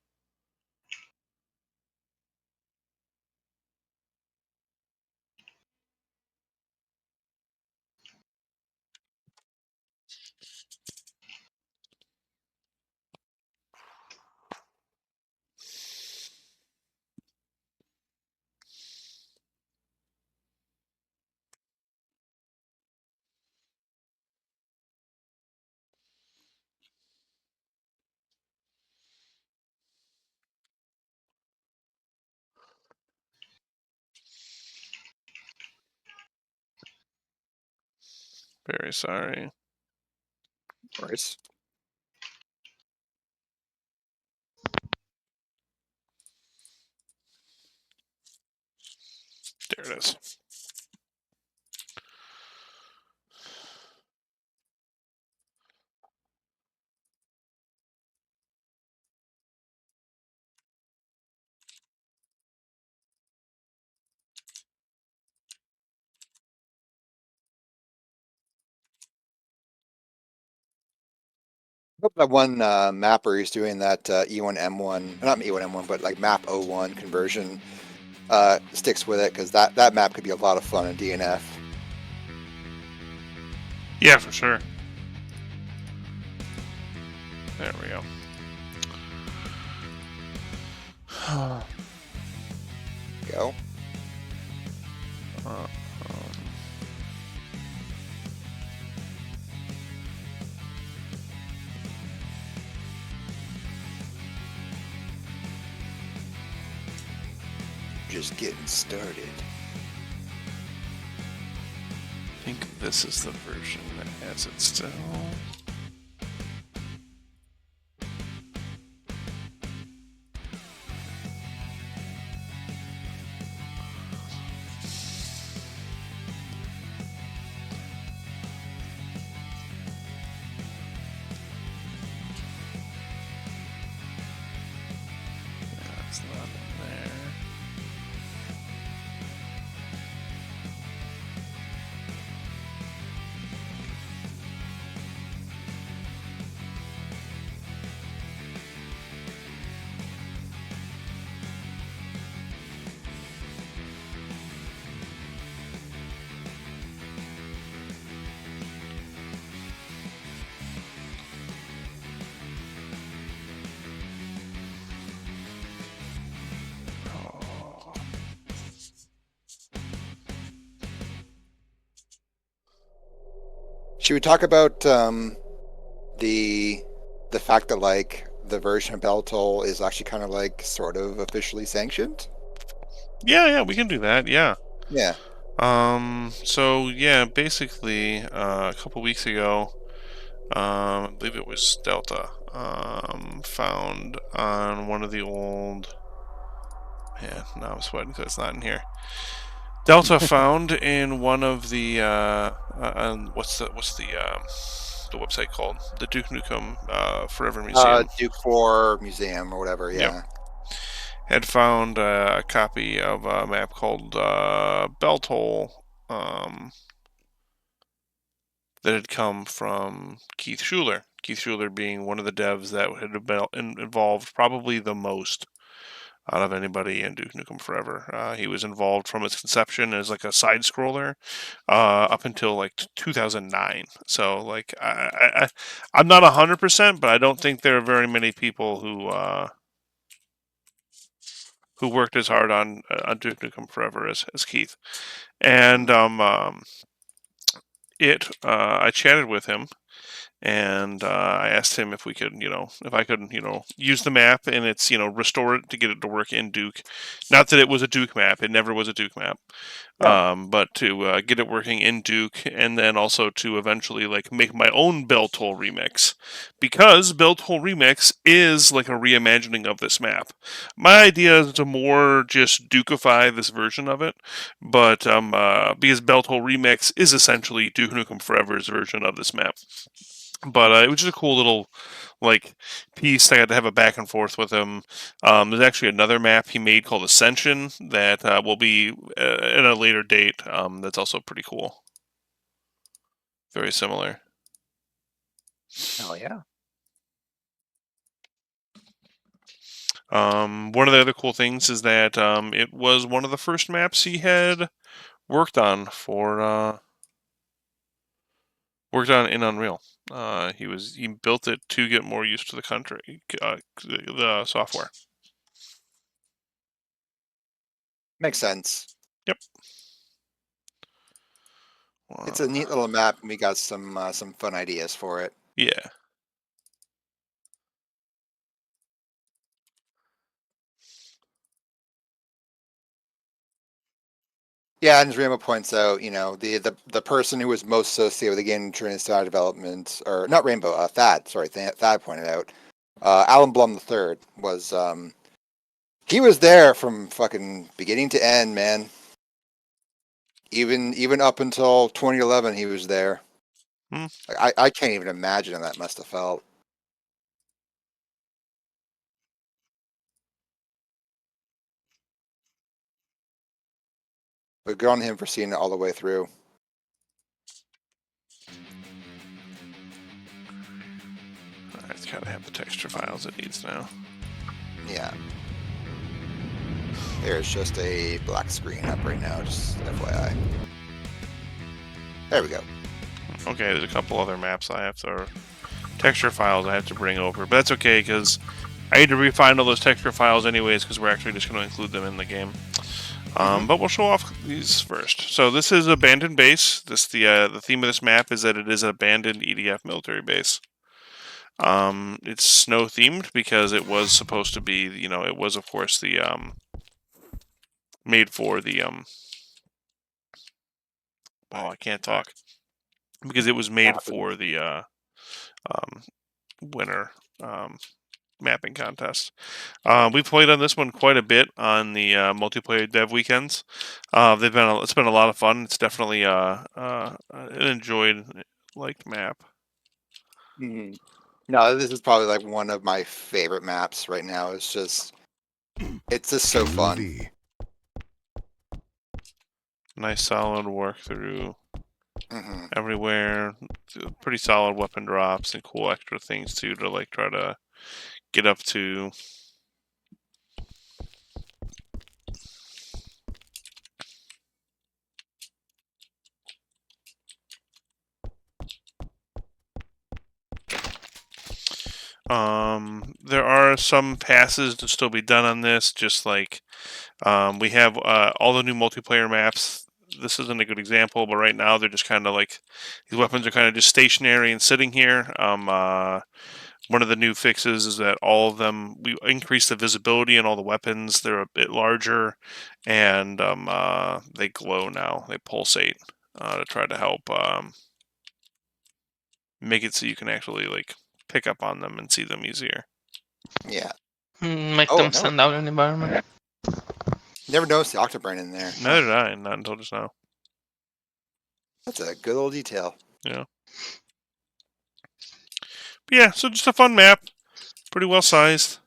Very sorry. Of course. There it is. I hope that one mapper who's doing that E1M1, not E1M1, but like map 01 conversion sticks with it, because that map could be a lot of fun in DNF. Yeah, for sure. There we go. Go. Just getting started. I think this is the version that has it still. That's not in there. Oh. Should we talk about the fact that like the version of Beltol is actually kind of like sort of officially sanctioned? Yeah, we can do that. Yeah. Yeah. So yeah, basically, a couple weeks ago, I believe it was Delta, found on one of the old. Man, now I'm sweating because it's not in here. Delta found in one of the what's the website called? The Duke Nukem Forever Museum. Duke 4 Museum or whatever, Yep. yeah. Had found a copy of a map called Beltol that had come from Keith Schuler. Keith Schuler being one of the devs that had been involved probably the most out of anybody in Duke Nukem Forever. He was involved from its conception as like a side scroller up until like 2009. So like I'm not 100%, but I don't think there are very many people who worked as hard on Duke Nukem Forever as Keith. And I chatted with him, and I asked him if we could, if I could, use the map and it's, restore it to get it to work in Duke. Not that it was a Duke map; it never was a Duke map. No. But to get it working in Duke, and then also to eventually like make my own Bell Toll remix, because Bell Toll remix is like a reimagining of this map. My idea is to more just Dukeify this version of it, but because Bell Toll remix is essentially Duke Nukem Forever's version of this map. But it was just a cool little like piece. I had to have a back and forth with him. There's actually another map he made called Ascension that will be at a later date. That's also pretty cool. Very similar. Hell yeah. One of the other cool things is that it was one of the first maps he had worked on in Unreal. He built it to get more used to the country, the software. Makes sense. Yep. It's a neat little map, and we got some fun ideas for it. Yeah. Yeah, and as Rainbow points out, the person who was most associated with the game during its development, or not Rainbow, Thad. Sorry, Thad pointed out. Alan Blum III was he was there from fucking beginning to end, man. Even up until 2011, he was there. Hmm. I can't even imagine how that must have felt. But good on him for seeing it all the way through. It's kind of have the texture files it needs now. Yeah. There's just a black screen up right now, just FYI. There we go. Okay, there's a couple other maps texture files I have to bring over, but that's okay because I need to refine all those texture files anyways because we're actually just going to include them in the game. But we'll show off these first. So this is Abandoned Base. The theme of this map is that it is an abandoned EDF military base. It's snow themed because it was supposed to be, it was of course the made for the oh, I can't talk because it was made for the winter mapping contest. We played on this one quite a bit on the multiplayer dev weekends. It's been a lot of fun. It's definitely an enjoyed liked map. Mm-hmm. No, this is probably like one of my favorite maps right now. It's just so fun. Nice solid work through Mm-hmm. everywhere. Pretty solid weapon drops and cool extra things too to like try to get up to. There are some passes to still be done on this, just like we have all the new multiplayer maps. This isn't a good example, but right now they're just kind of like these weapons are kind of just stationary and sitting here. One of the new fixes is that all of them we increase the visibility in all the weapons. They're a bit larger, and they glow now. They pulsate to try to help make it so you can actually like pick up on them and see them easier. Yeah. Make Oh, them no. stand out in the environment. Never noticed the Octobrain in there. Neither did I, not until just now. That's a good old detail. Yeah. But yeah, so just a fun map, pretty well sized.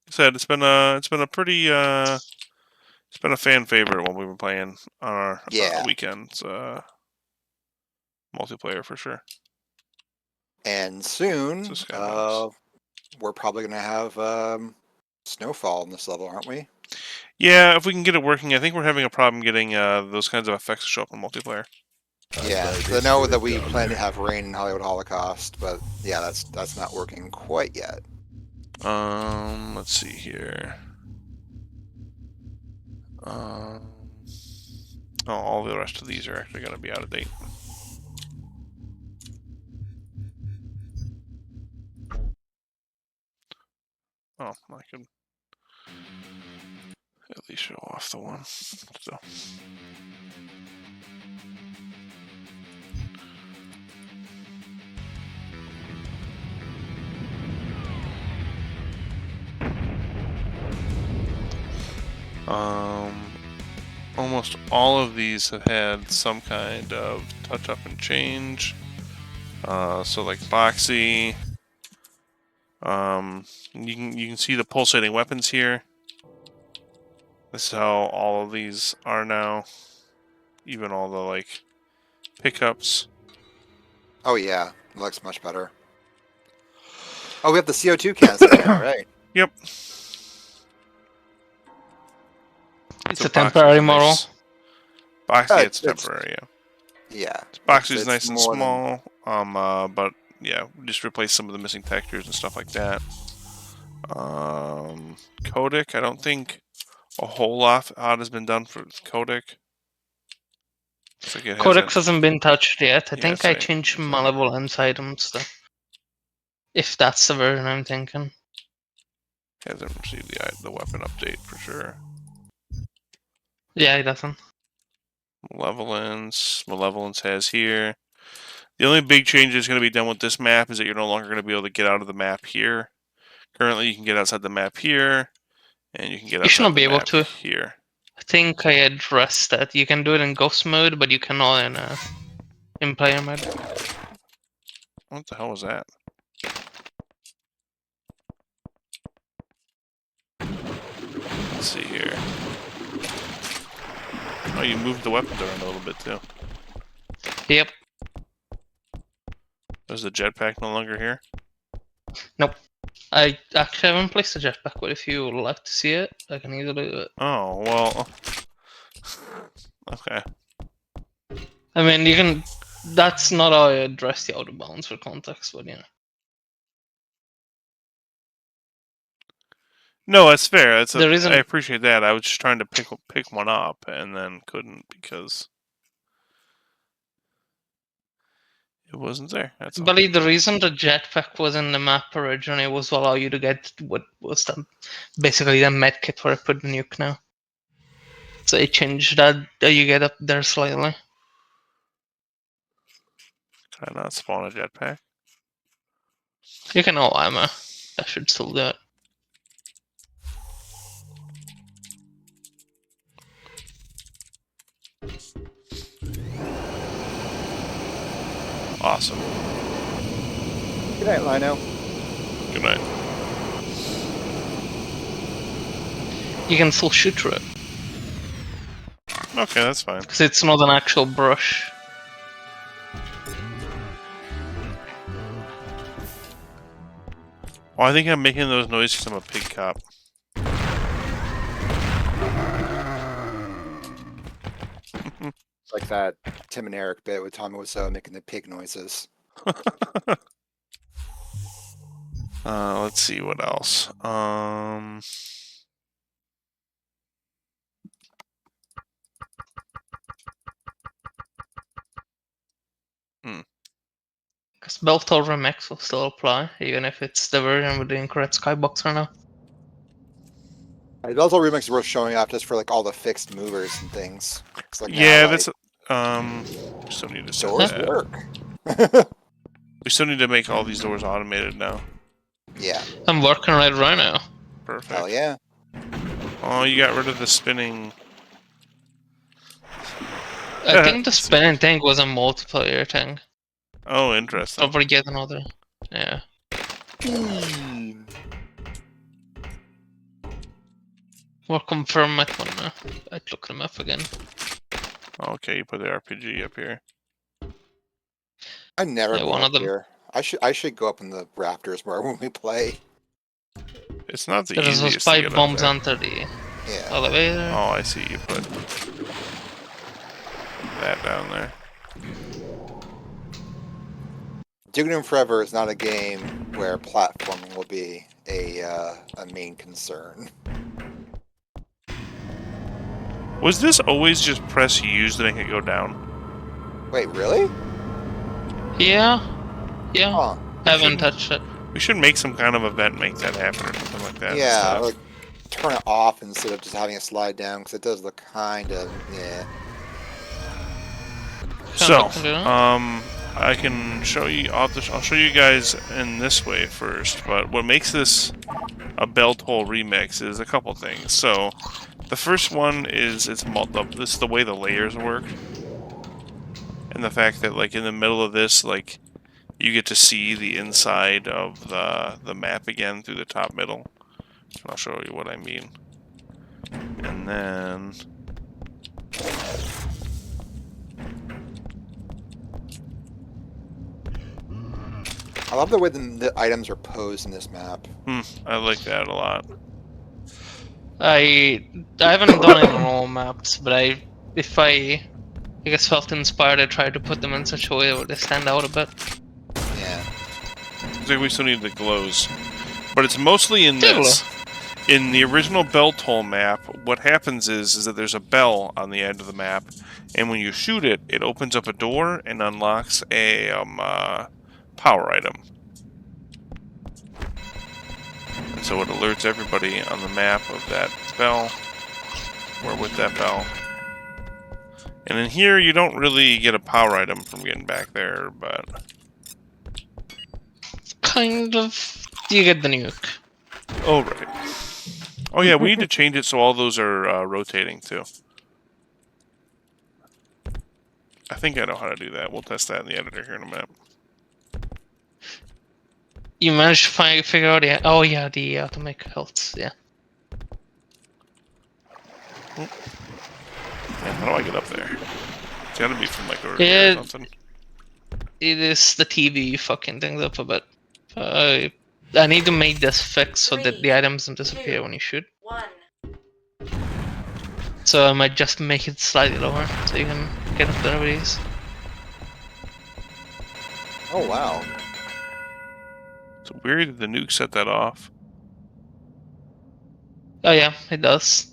Like I said, it's been a pretty it's been a fan favorite when we've been playing on our weekends multiplayer for sure. And soon, So Skybox. we're probably gonna have snowfall in this level, aren't we? Yeah, if we can get it working, I think we're having a problem getting those kinds of effects to show up in multiplayer. Yeah, so I know that we plan to have rain in Hollywood Holocaust, but yeah, that's not working quite yet. Let's see here. Oh, all the rest of these are actually going to be out of date. Oh, I can at least show off the one. So. Almost all of these have had some kind of touch up and change. So like Boxy. You can see the pulsating weapons here. This is how all of these are now. Even all the like pickups. Oh yeah, it looks much better. Oh, we have the CO2 canister now, right? Yep. It's So a temporary model. nice. Boxy, it's It's temporary. yeah. Boxy's nice and more than- small. But yeah, just replace some of the missing textures and stuff like that. Codec, I don't think a whole lot has been done for Codec. Looks like it Codex hasn't been touched yet. I Yeah, think I same. changed malevolence items though. If that's the version I'm thinking. Hasn't received the weapon update for sure. Yeah, it doesn't. Malevolence has here. The only big change that's going to be done with this map is that you're no longer going to be able to get out of the map here. Currently, you can get outside the map here, and you can get You should outside not be the able map to. here. I think I addressed that. You can do it in ghost mode, but you cannot in player mode. What the hell was that? Let's see here. Oh, you moved the weapons around a little bit too. Yep. Is the jetpack no longer here? Nope. I actually haven't placed a jetpack, but if you would like to see it, I can easily do it. Oh, well. Okay. I mean, you can. That's not how I address the out of bounds for context, but you know. No, that's fair. There isn't. I appreciate that. I was just trying to pick one up and then couldn't because it wasn't there. That's all. But the reason the jetpack was in the map originally was to allow you to get what was basically the medkit where I put the nuke now. So it changed that you get up there slightly. Can I not spawn a jetpack? You can all ammo. I should still do it. Awesome. Good night, Lino. Good night. You can still shoot through it. Okay, that's fine. Because it's not an actual brush. Well, I think I'm making those noises because I'm a pig cop. Like that Tim and Eric bit with Tommy Wiseau making the pig noises. Let's see what else. Because Beltor Remix will still apply, even if it's the version with the incorrect skyboxer now. Beltor Remix is worth showing off just for like all the fixed movers and things. It's like yeah, now, that's. We still need to set doors that. work. We still need to make all these doors automated now. Yeah. I'm working on it right now. Perfect. Hell yeah. Oh, you got rid of the spinning. I think the spinning thing was a multiplayer thing. Oh, interesting. I'll forget another. Yeah. We'll confirm it when I look them up again. Okay, you put the RPG up here. I never Yeah, go one up of them. here. I should go up in the rafters more when we play. It's not the There's those easiest to pipe get up bombs there. under the Yeah. elevator. Oh, I see. You put that down there. Duke Nukem Forever is not a game where platforming will be a main concern. Was this always just press use to make it go down? Wait, really? Yeah. Huh. Haven't touched it. We should make some kind of event, make that happen or something like that. Yeah, instead. like turn it off instead of just having it slide down because it does look kind of yeah. So, Can do that. I can show you. I'll show you guys in this way first. But what makes this a bell toll remix is a couple things. So, the first one is this is the way the layers work, and the fact that like in the middle of this, like you get to see the inside of the map again through the top middle. And I'll show you what I mean. And then I love the way the items are posed in this map. I like that a lot. I haven't done it on all maps, but if I guess felt inspired, I tried to put them in such a way where they stand out a bit. Yeah. I think we still need the glows, but it's mostly in Still. this. In the original bell toll map, what happens is that there's a bell on the end of the map, and when you shoot it, it opens up a door and unlocks a power item. And so it alerts everybody on the map of that bell, or with that bell. And in here, you don't really get a power item from getting back there, but Kind of. You get the nuke. oh right. Oh yeah, we need to change it so all those are rotating too. I think I know how to do that. We'll test that in the editor here in a minute. You managed to figure out the the atomic health. Yeah. Man, how do I get up there? It's gotta be from like over Yeah. here or something. It is the TV fucking things up a bit. I need to make this fix so that the items don't disappear when you shoot. 1. So I might just make it slightly lower so you can get up there with ease. Oh wow. So weird that the nuke set that off. Oh yeah, it does.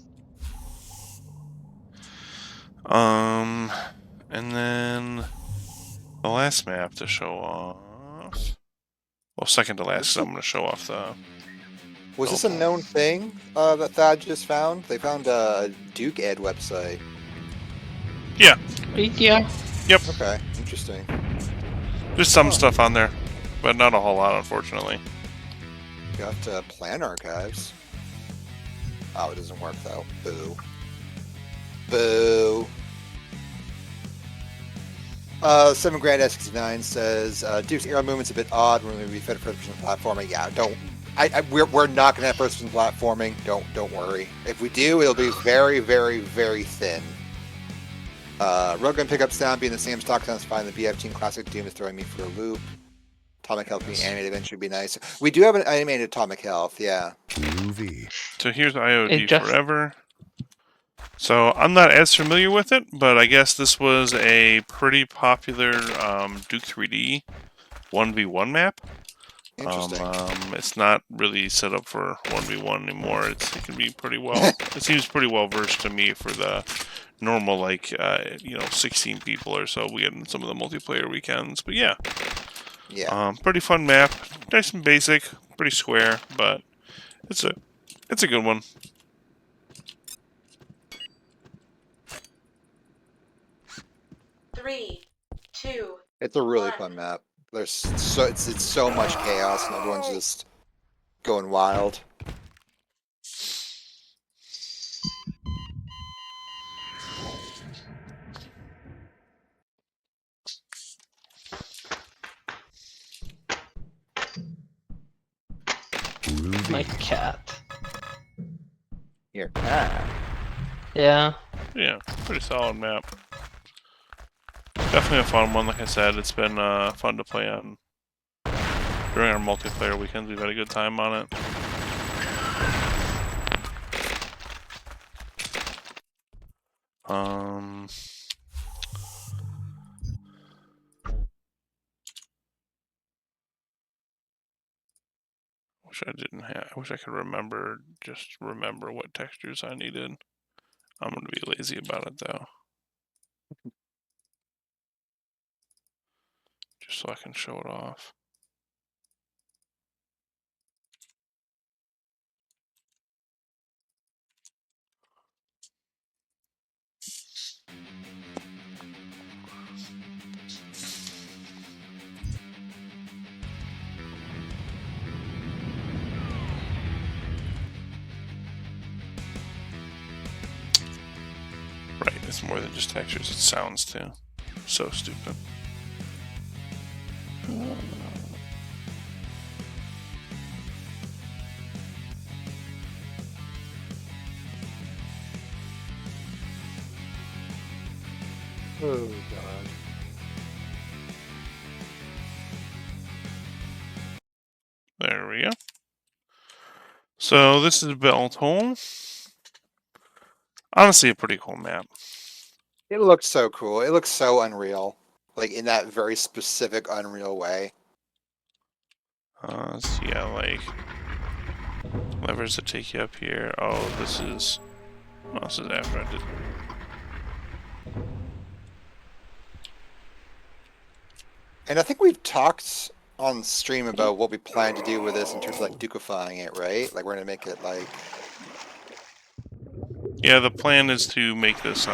And then the last map to show off. Well, second to last, 'cause I'm going to show off the. Was this a known thing that Thad just found? They found a Duke Ed website. Yeah, Yeah. Okay, interesting. just some stuff on there, but not a whole lot, unfortunately. Got plan archives. Oh, it doesn't work though. Boo. Boo. 7 Grand S69 says Duke's aerial movement's a bit odd when we fit first-person platforming. Yeah, don't. We're not gonna have first-person platforming. Don't worry. If we do, it'll be very, very, very thin. Rogan pickup sound being the same stock sounds fine. The BF-Team Classic Doom is throwing me for a loop. Atomic Health being animated eventually would be nice. We do have an animated Atomic Health, yeah. Groovy. So here's IOD It just- Forever. So I'm not as familiar with it, but I guess this was a pretty popular Duke 3D 1v1 map. Interesting. It's not really set up for 1v1 anymore. It can be pretty well. It seems pretty well versed to me for the normal, like 16 people or so we get in some of the multiplayer weekends. But yeah, Yeah. pretty fun map. Nice and basic, pretty square, but it's a good one. Three, two. It's a really fun map. There's it's so much chaos and everyone's just going wild. My Groovy. cat. Here. Yeah. Yeah, pretty solid map. Definitely a fun one. Like I said, it's been fun to play on during our multiplayer weekends. We've had a good time on it. Wish I didn't have. I wish I could remember. Just remember what textures I needed. I'm gonna be lazy about it though. Just so I can show it off. Right, it's more than just textures, it's sounds too. So stupid. Oh god. There we go. So this is Beltole. Honestly, a pretty cool map. It looks so cool. It looks so unreal. Like in that very specific unreal way. So yeah, like levers that take you up here. Oh, this is after I did. And I think we've talked on stream about what we plan to do with this in terms of like Dukifying it, right? Like we're gonna make it like Yeah, the plan is to make this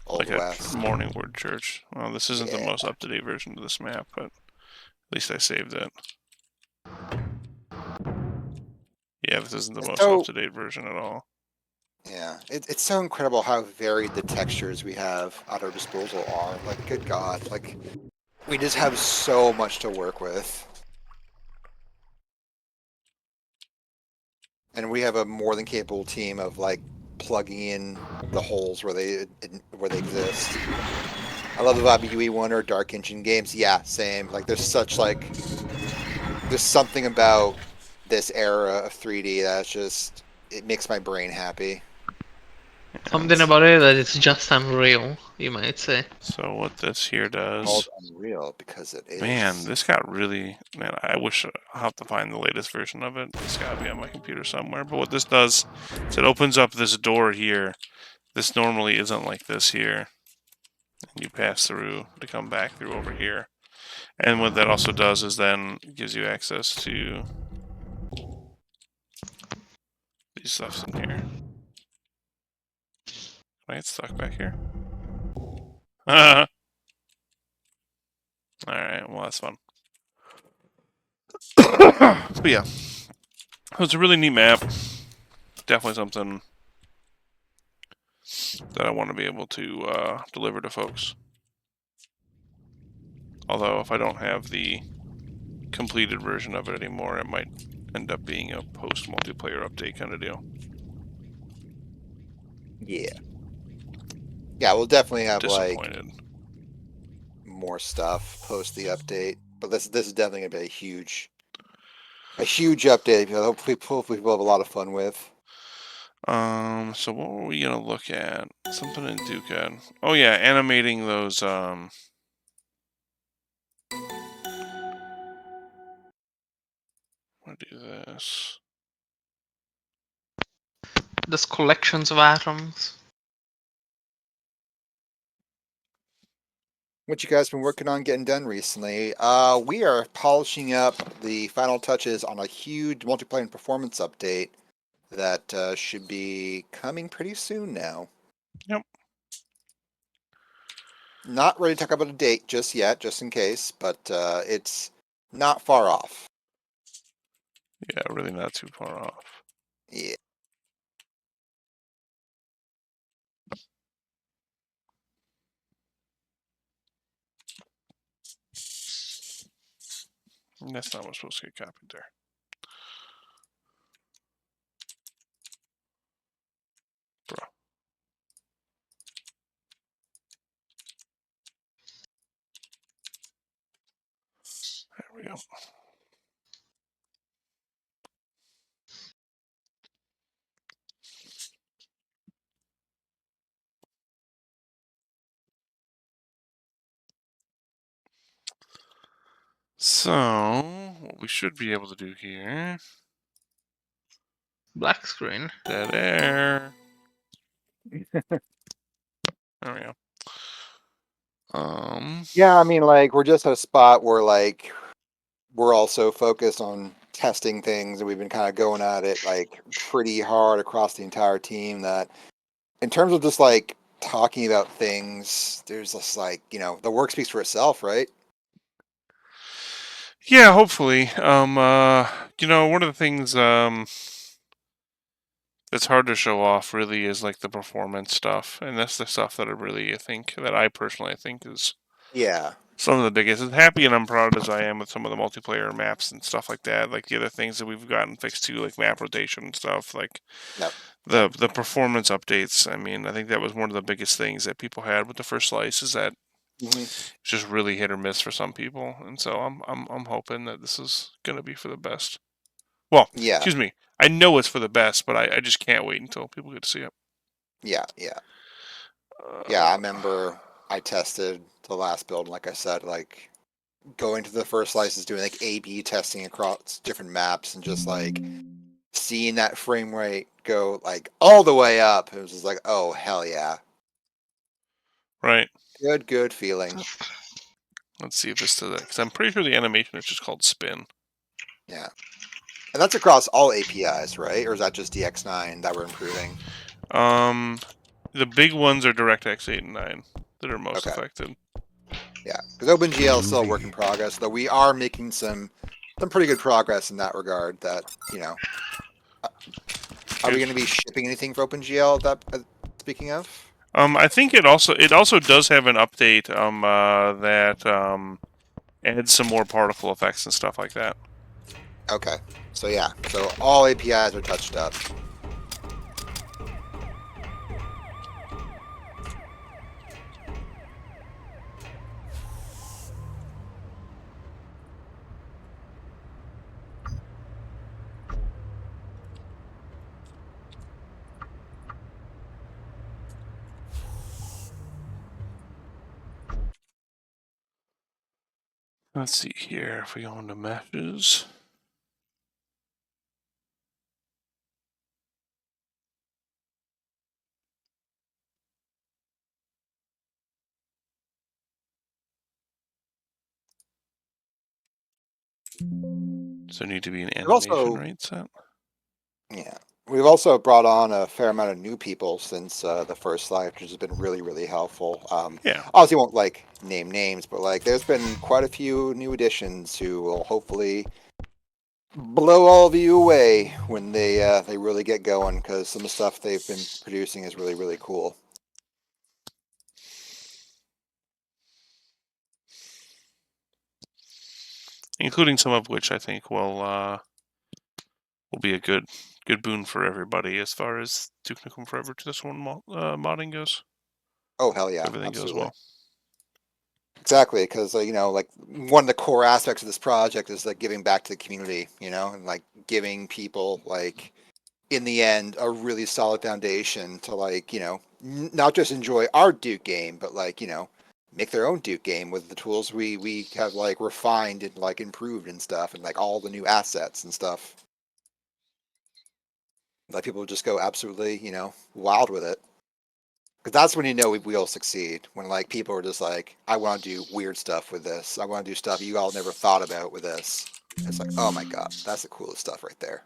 Old like a West. morning word church. Well, this isn't the Yeah. most up-to-date version of this map, but at least I saved it. Yeah, this isn't the most So up-to-date version at all. yeah, it's so incredible how varied the textures we have at our disposal are. Like, good God, like we just have so much to work with, and we have a more than capable team of like plugging in the holes where they exist. I love the vibe of UE One or Dark Engine games. Yeah, same. Like, there's something about this era of 3D that's just it makes my brain happy. Something about it that it's just unreal, you might say. So what this here Called does, unreal because it is. man, this got really, man, I wish I'll have to find the latest version of it. It's gotta be on my computer somewhere. But what this does is it opens up this door here. This normally isn't like this here. And you pass through to come back through over here. And what that also does is then gives you access to these stuffs in here. Can I get stuck back here? Alright, well that's fun. But yeah. So it's a really neat map. Definitely something that I want to be able to deliver to folks. Although if I don't have the completed version of it anymore, it might end up being a post-multiplayer update kind of deal. Yeah. Yeah, we'll definitely have like Disappointed. more stuff post the update. But this is definitely gonna be a huge update. Hopefully we'll have a lot of fun with. So what were we gonna look at? Something in Duca. Oh yeah, animating those I'm gonna do this. There's collections of atoms. What you guys been working on getting done recently? We are polishing up the final touches on a huge multiplayer and performance update that should be coming pretty soon now. Yep. Not ready to talk about a date just yet, just in case, but it's not far off. Yeah, really not too far off. Yeah. And that's not what's supposed to get copied there. Bro. There we go. So, what we should be able to do here... Black screen. Dead air. There we go. Yeah, I mean, like, we're just at a spot where, like, we're also focused on testing things, and we've been kind of going at it, like, pretty hard across the entire team. That, in terms of just, like, talking about things, there's just, like, the work speaks for itself, right? Yeah, hopefully. One of the things that's hard to show off really is like the performance stuff, and that's the stuff that I personally think is Yeah. some of the biggest. As happy and I'm proud as I am with some of the multiplayer maps and stuff like that, like the other things that we've gotten fixed too, like map rotation and stuff, like Yep. the performance updates. I mean, I think that was one of the biggest things that people had with the first slice, is that hmm it's just really hit or miss for some people, and so I'm hoping that this is gonna be for the best. Well, Yeah. excuse me. I know it's for the best, but I just can't wait until people get to see it. Yeah. Yeah. Yeah. I remember I tested the last build, and like I said, like, going to the first slices, doing like A/B testing across different maps, and just like seeing that frame rate go like all the way up. It was just like, oh hell yeah, Right. good feeling. Let's see if this does it, because I'm pretty sure the animation is just called spin. Yeah, and that's across all APIs, right? Or is that just DX9 that we're improving? The big ones are DirectX 8 and 9 that are most Okay, affected. yeah, because OpenGL is still a work in progress, though we are making some pretty good progress in that regard. That are we going to be shipping anything for OpenGL? That speaking of. I think it also does have an update that adds some more particle effects and stuff like that. Okay, so yeah, so all APIs are touched up. Let's see here if we go into meshes. Does there need to be an animation Also, rate set? yeah. We've also brought on a fair amount of new people since the first live, which has been really, really helpful. Yeah. Obviously, won't like name names, but like there's been quite a few new additions who will hopefully blow all of you away when they really get going, because some of the stuff they've been producing is really, really cool. Including some of which I think will be a good boon for everybody as far as Duke Nukem Forever to this one modding goes. Oh hell yeah, Everything goes absolutely. well. Exactly, because like one of the core aspects of this project is like giving back to the community, and like giving people like in the end a really solid foundation to like not just enjoy our Duke game, but like make their own Duke game with the tools we have like refined and like improved and stuff, and like all the new assets and stuff. Let people just go absolutely wild with it. Because that's when we all succeed. When like people are just like, I want to do weird stuff with this. I want to do stuff you all never thought about with this. It's like, oh my god, that's the coolest stuff right there.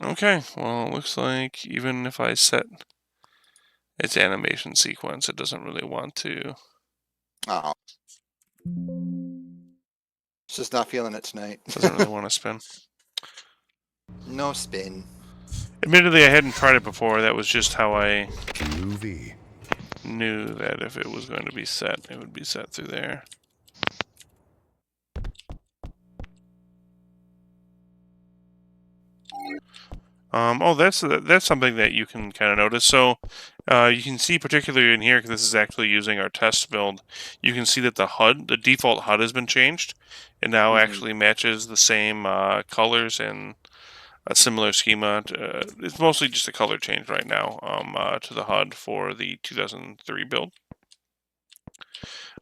Okay, well, it looks like even if I set its animation sequence, it doesn't really want to. Oh, it's just not feeling it tonight. Doesn't really want to spin. No spin. Admittedly, I hadn't tried it before. That was just how I Groovy. knew that if it was going to be set, it would be set through there. That's something that you can kind of notice. So you can see, particularly in here, because this is actually using our test build, you can see that the default HUD has been changed. It now actually matches the same colors and a similar schema. It's mostly just a color change right now to the HUD for the 2003 build.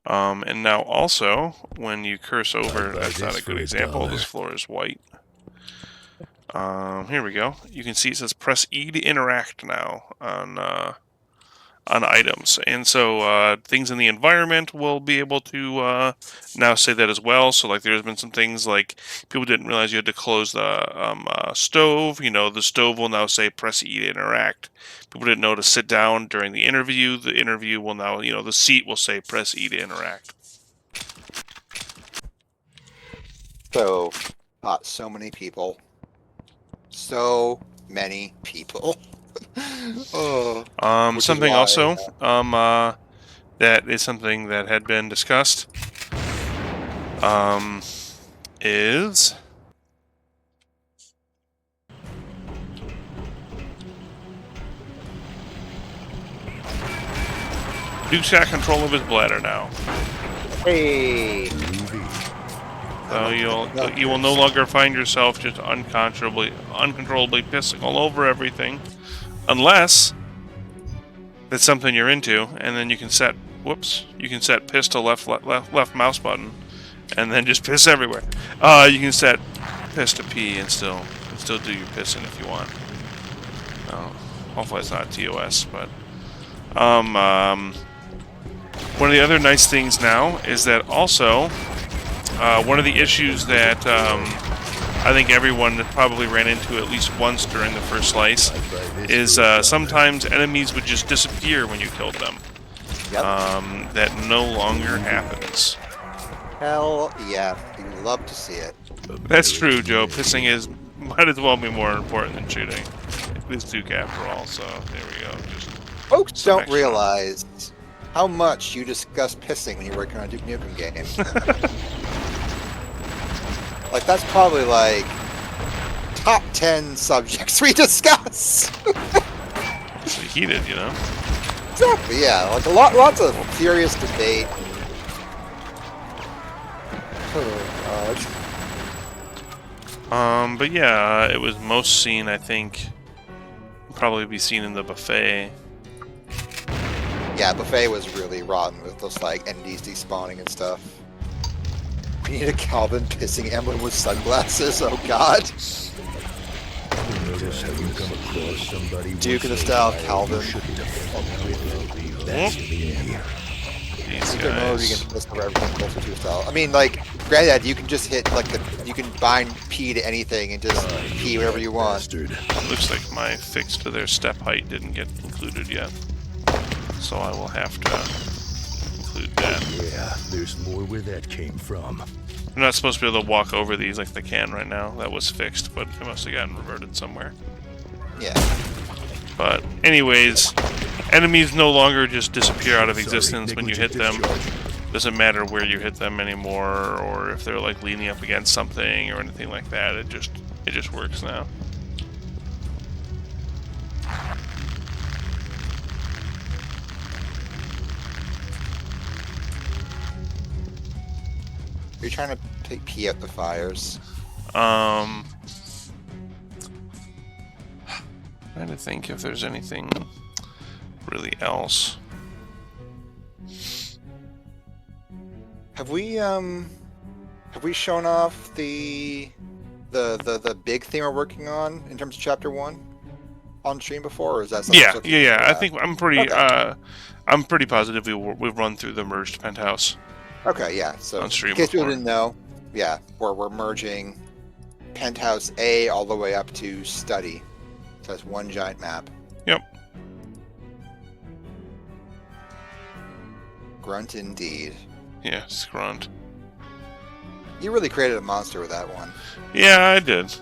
And now also, when you curse over, buy that's not this a for good a example. dollar. This floor is white. Here we go. You can see it says press E to interact now on items, and so things in the environment will be able to now say that as well. So like there's been some things like people didn't realize you had to close the stove. You know, the stove will now say press E to interact. People didn't know to sit down during the interview. The interview will now, you know, the seat will say press E to interact. So, so many people. So many people. Oh, which is Something why, also that is something that had been discussed is Duke's got control of his bladder now. hey, So you will no longer find yourself just uncontrollably pissing all over everything, unless that's something you're into, and then you can set piss to left mouse button, and then just piss everywhere. You can set piss to pee and still do your pissing if you want. Hopefully it's not TOS, but one of the other nice things now is that also one of the issues that I think everyone probably ran into at least once during the first slice is sometimes enemies would just disappear when you killed them. Yep. That no longer happens. Hell yeah, you love to see it. That's true, Joe. Pissing might as well be more important than shooting. It is Duke after all, so there we go. Just Folks some don't extra. realize how much you discuss pissing when you're working on a Duke Nukem game. Like, that's probably like top 10 subjects we discuss. It's heated, you know. Exactly, yeah. Like lots of furious debate. Oh god. But yeah, it was most seen, I think, probably be seen in the buffet. Yeah, buffet was really rotten with those like entities despawning and stuff. We need a Calvin pissing emblem with sunglasses. Oh god. Notice how you come across somebody Duke of the once style in a while Calvin. you shouldn't have fucked with. That's me. These I don't know if you guys. can piss over everything closer to a style. I mean, like, granted, you can just hit like you can bind P to anything and just P whatever you want. Bastard. Looks like my fix to their step height didn't get included yet, so I will have to include that. Yeah, there's more where that came from. I'm not supposed to be able to walk over these like they can right now. That was fixed, but it must have gotten reverted somewhere. Yeah. But anyways, enemies no longer just disappear out of Sorry, existence when you hit them. negligent Doesn't matter where you hit them anymore, or if they're like leaning up against something or anything like that. It just works now. You're trying to take P out the fires. Trying to think if there's anything really else. Have we shown off the big theme we're working on in terms of chapter 1 on stream before, or is that something Yeah. I think I'm pretty Okay. I'm pretty positive we've run through the merged penthouse. Okay, yeah. So On stream in case people before. didn't know, yeah, we're merging Penthouse A all the way up to Study. So it's one giant map. Yep. Grunt indeed. Yeah, Scrunt. You really created a monster with that one. Yeah, I did.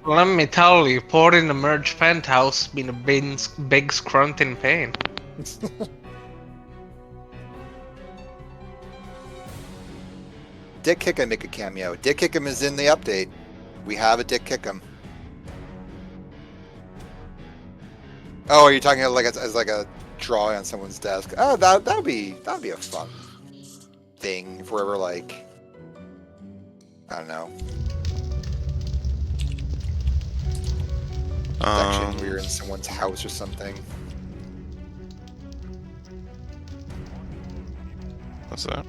Let me tell you, pouring the merged penthouse been a big scrunt in pain. Dick Kickham make a cameo. Dick Kickham is in the update. We have a Dick Kickham. Oh, are you talking like as like a drawing on someone's desk? Oh, that'd be a fun thing if we're ever like, I don't know, section where you're in someone's house or something. What's that?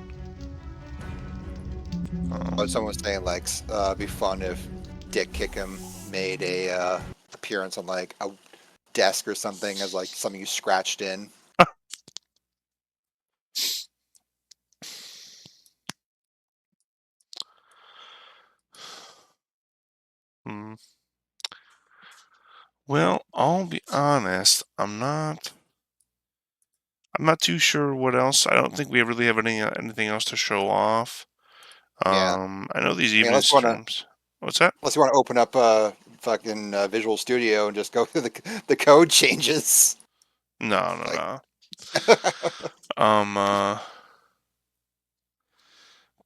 Someone was saying like it'd be fun if Dick Kickham made a appearance on like a desk or something as like something you scratched in. Hmm. Well, I'll be honest. I'm not too sure what else. I don't think we really have anything else to show off. Yeah. I know these I mean, evening streams. What's that? unless you want to open up a fucking Visual Studio and just go through the code changes. No, no, Like, no.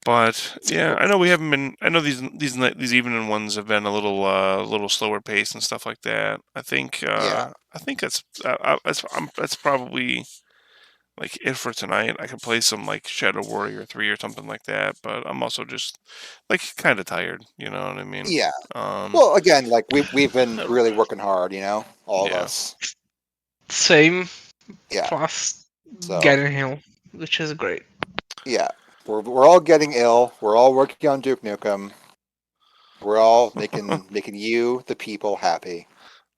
But yeah, I know we haven't been. I know these evening ones have been a little slower pace and stuff like that. I think yeah, that's probably like it for tonight. I could play some like Shadow Warrior 3 or something like that, but I'm also just like kind of tired. You know what I mean? yeah. Um, Well, again, like we've been really working hard, all of yeah. us. Same Yeah. plus So getting Hill, which is great. yeah, we're all getting ill. We're all working on Duke Nukem. We're all making you, the people, happy.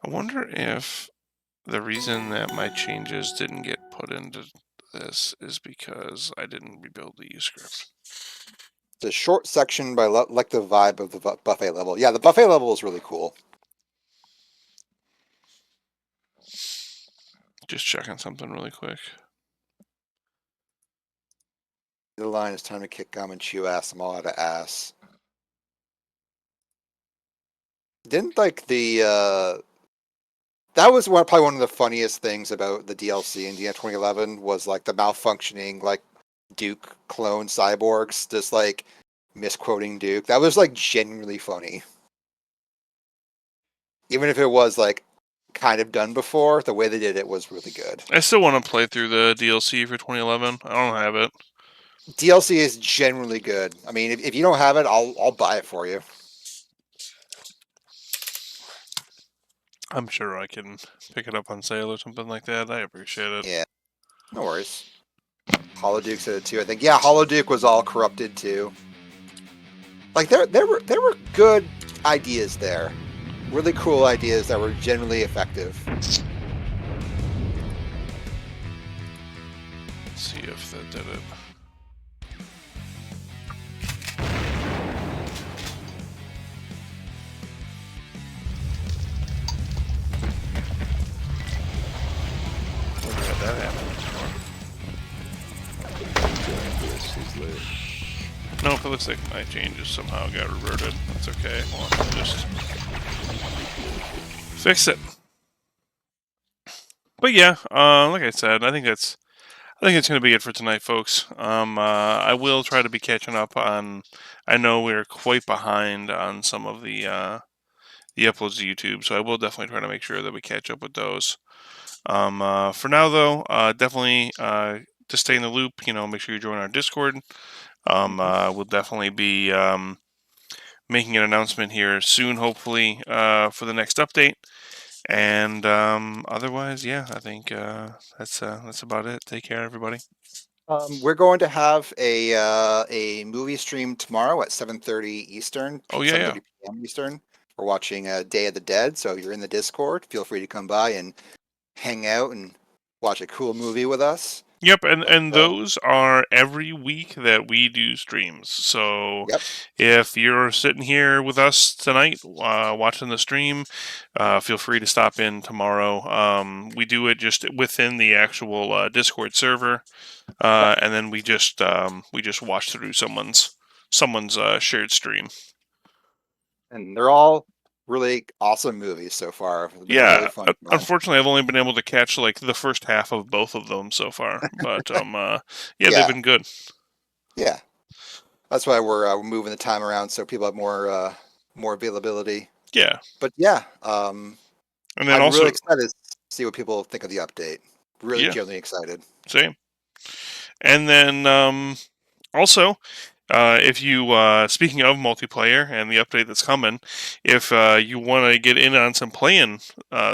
I wonder if the reason that my changes didn't get put into this is because I didn't rebuild the U script. It's a short section, but I like the vibe of the buffet level. Yeah, the buffet level is really cool. Just checking something really quick. The line is time to kick gum and chew ass. I'm all out of ass. Didn't like the that was probably one of the funniest things about the DLC in DN 2011 was like the malfunctioning like Duke clone cyborgs just like misquoting Duke. That was like genuinely funny. Even if it was like kind of done before, the way they did it was really good. I still want to play through the DLC for 2011. I don't have it. DLC is genuinely good. I mean, if you don't have it, I'll buy it for you. I'm sure I can pick it up on sale or something like that. I appreciate it. Yeah, no worries. Hollow Duke said it too. I think Hollow Duke was all corrupted too. Like there were good ideas there, really cool ideas that were generally effective. Let's see if that did it. Never had that happen before. Nope, it looks like my changes somehow got reverted. That's okay. I'll just fix it. But yeah, like I said, I think it's going to be it for tonight, folks. I will try to be catching up on. I know we're quite behind on some of the uploads to YouTube, so I will definitely try to make sure that we catch up with those. For now, though, definitely to stay in the loop, make sure you join our Discord. We'll definitely be making an announcement here soon, hopefully, for the next update. And otherwise, yeah, I think that's about it. Take care, everybody. We're going to have a movie stream tomorrow at 7:30 Eastern, Oh yeah, yeah. 7:30 p.m. Eastern. We're watching Day of the Dead, so if you're in the Discord, feel free to come by and hang out and watch a cool movie with us. Yep, and But, those are every week that we do streams. So yep. if you're sitting here with us tonight watching the stream, feel free to stop in tomorrow. We do it just within the actual Discord server, and then we just watch through someone's shared stream. And they're all really awesome movies so far. It's been a Yeah, really fun time. unfortunately, I've only been able to catch like the first half of both of them so far, but yeah, Yeah. they've been good. Yeah, that's why we're moving the time around so people have more availability. Yeah, But yeah, and then I'm also really excited to see what people think of the update. Really yeah, genuinely excited. same. And then also, if you speaking of multiplayer and the update that's coming, if you want to get in on some playing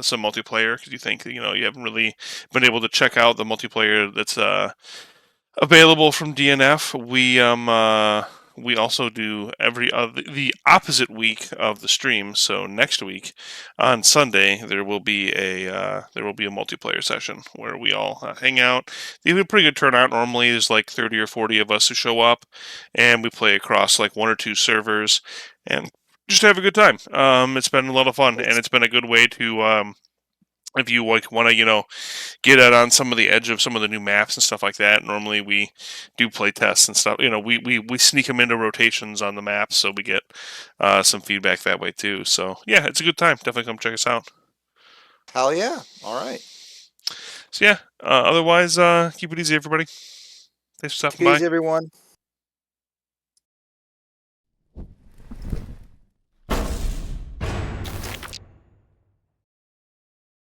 some multiplayer because you think you haven't really been able to check out the multiplayer that's available from DNF. We also do the opposite week of the stream. So next week on Sunday there will be a multiplayer session where we all hang out. They have a pretty good turnout. Normally there's like 30 or 40 of us who show up, and we play across like 1 or 2 servers and just have a good time. It's been a lot of fun, and it's been a good way to if you like want to get out on some of the edge of some of the new maps and stuff like that. Normally we do play tests and stuff. We sneak them into rotations on the maps, so we get some feedback that way too. So yeah, it's a good time. Definitely come check us out. Hell yeah! All right. So yeah, otherwise keep it easy, everybody. Thanks for stopping Take it by. easy, everyone.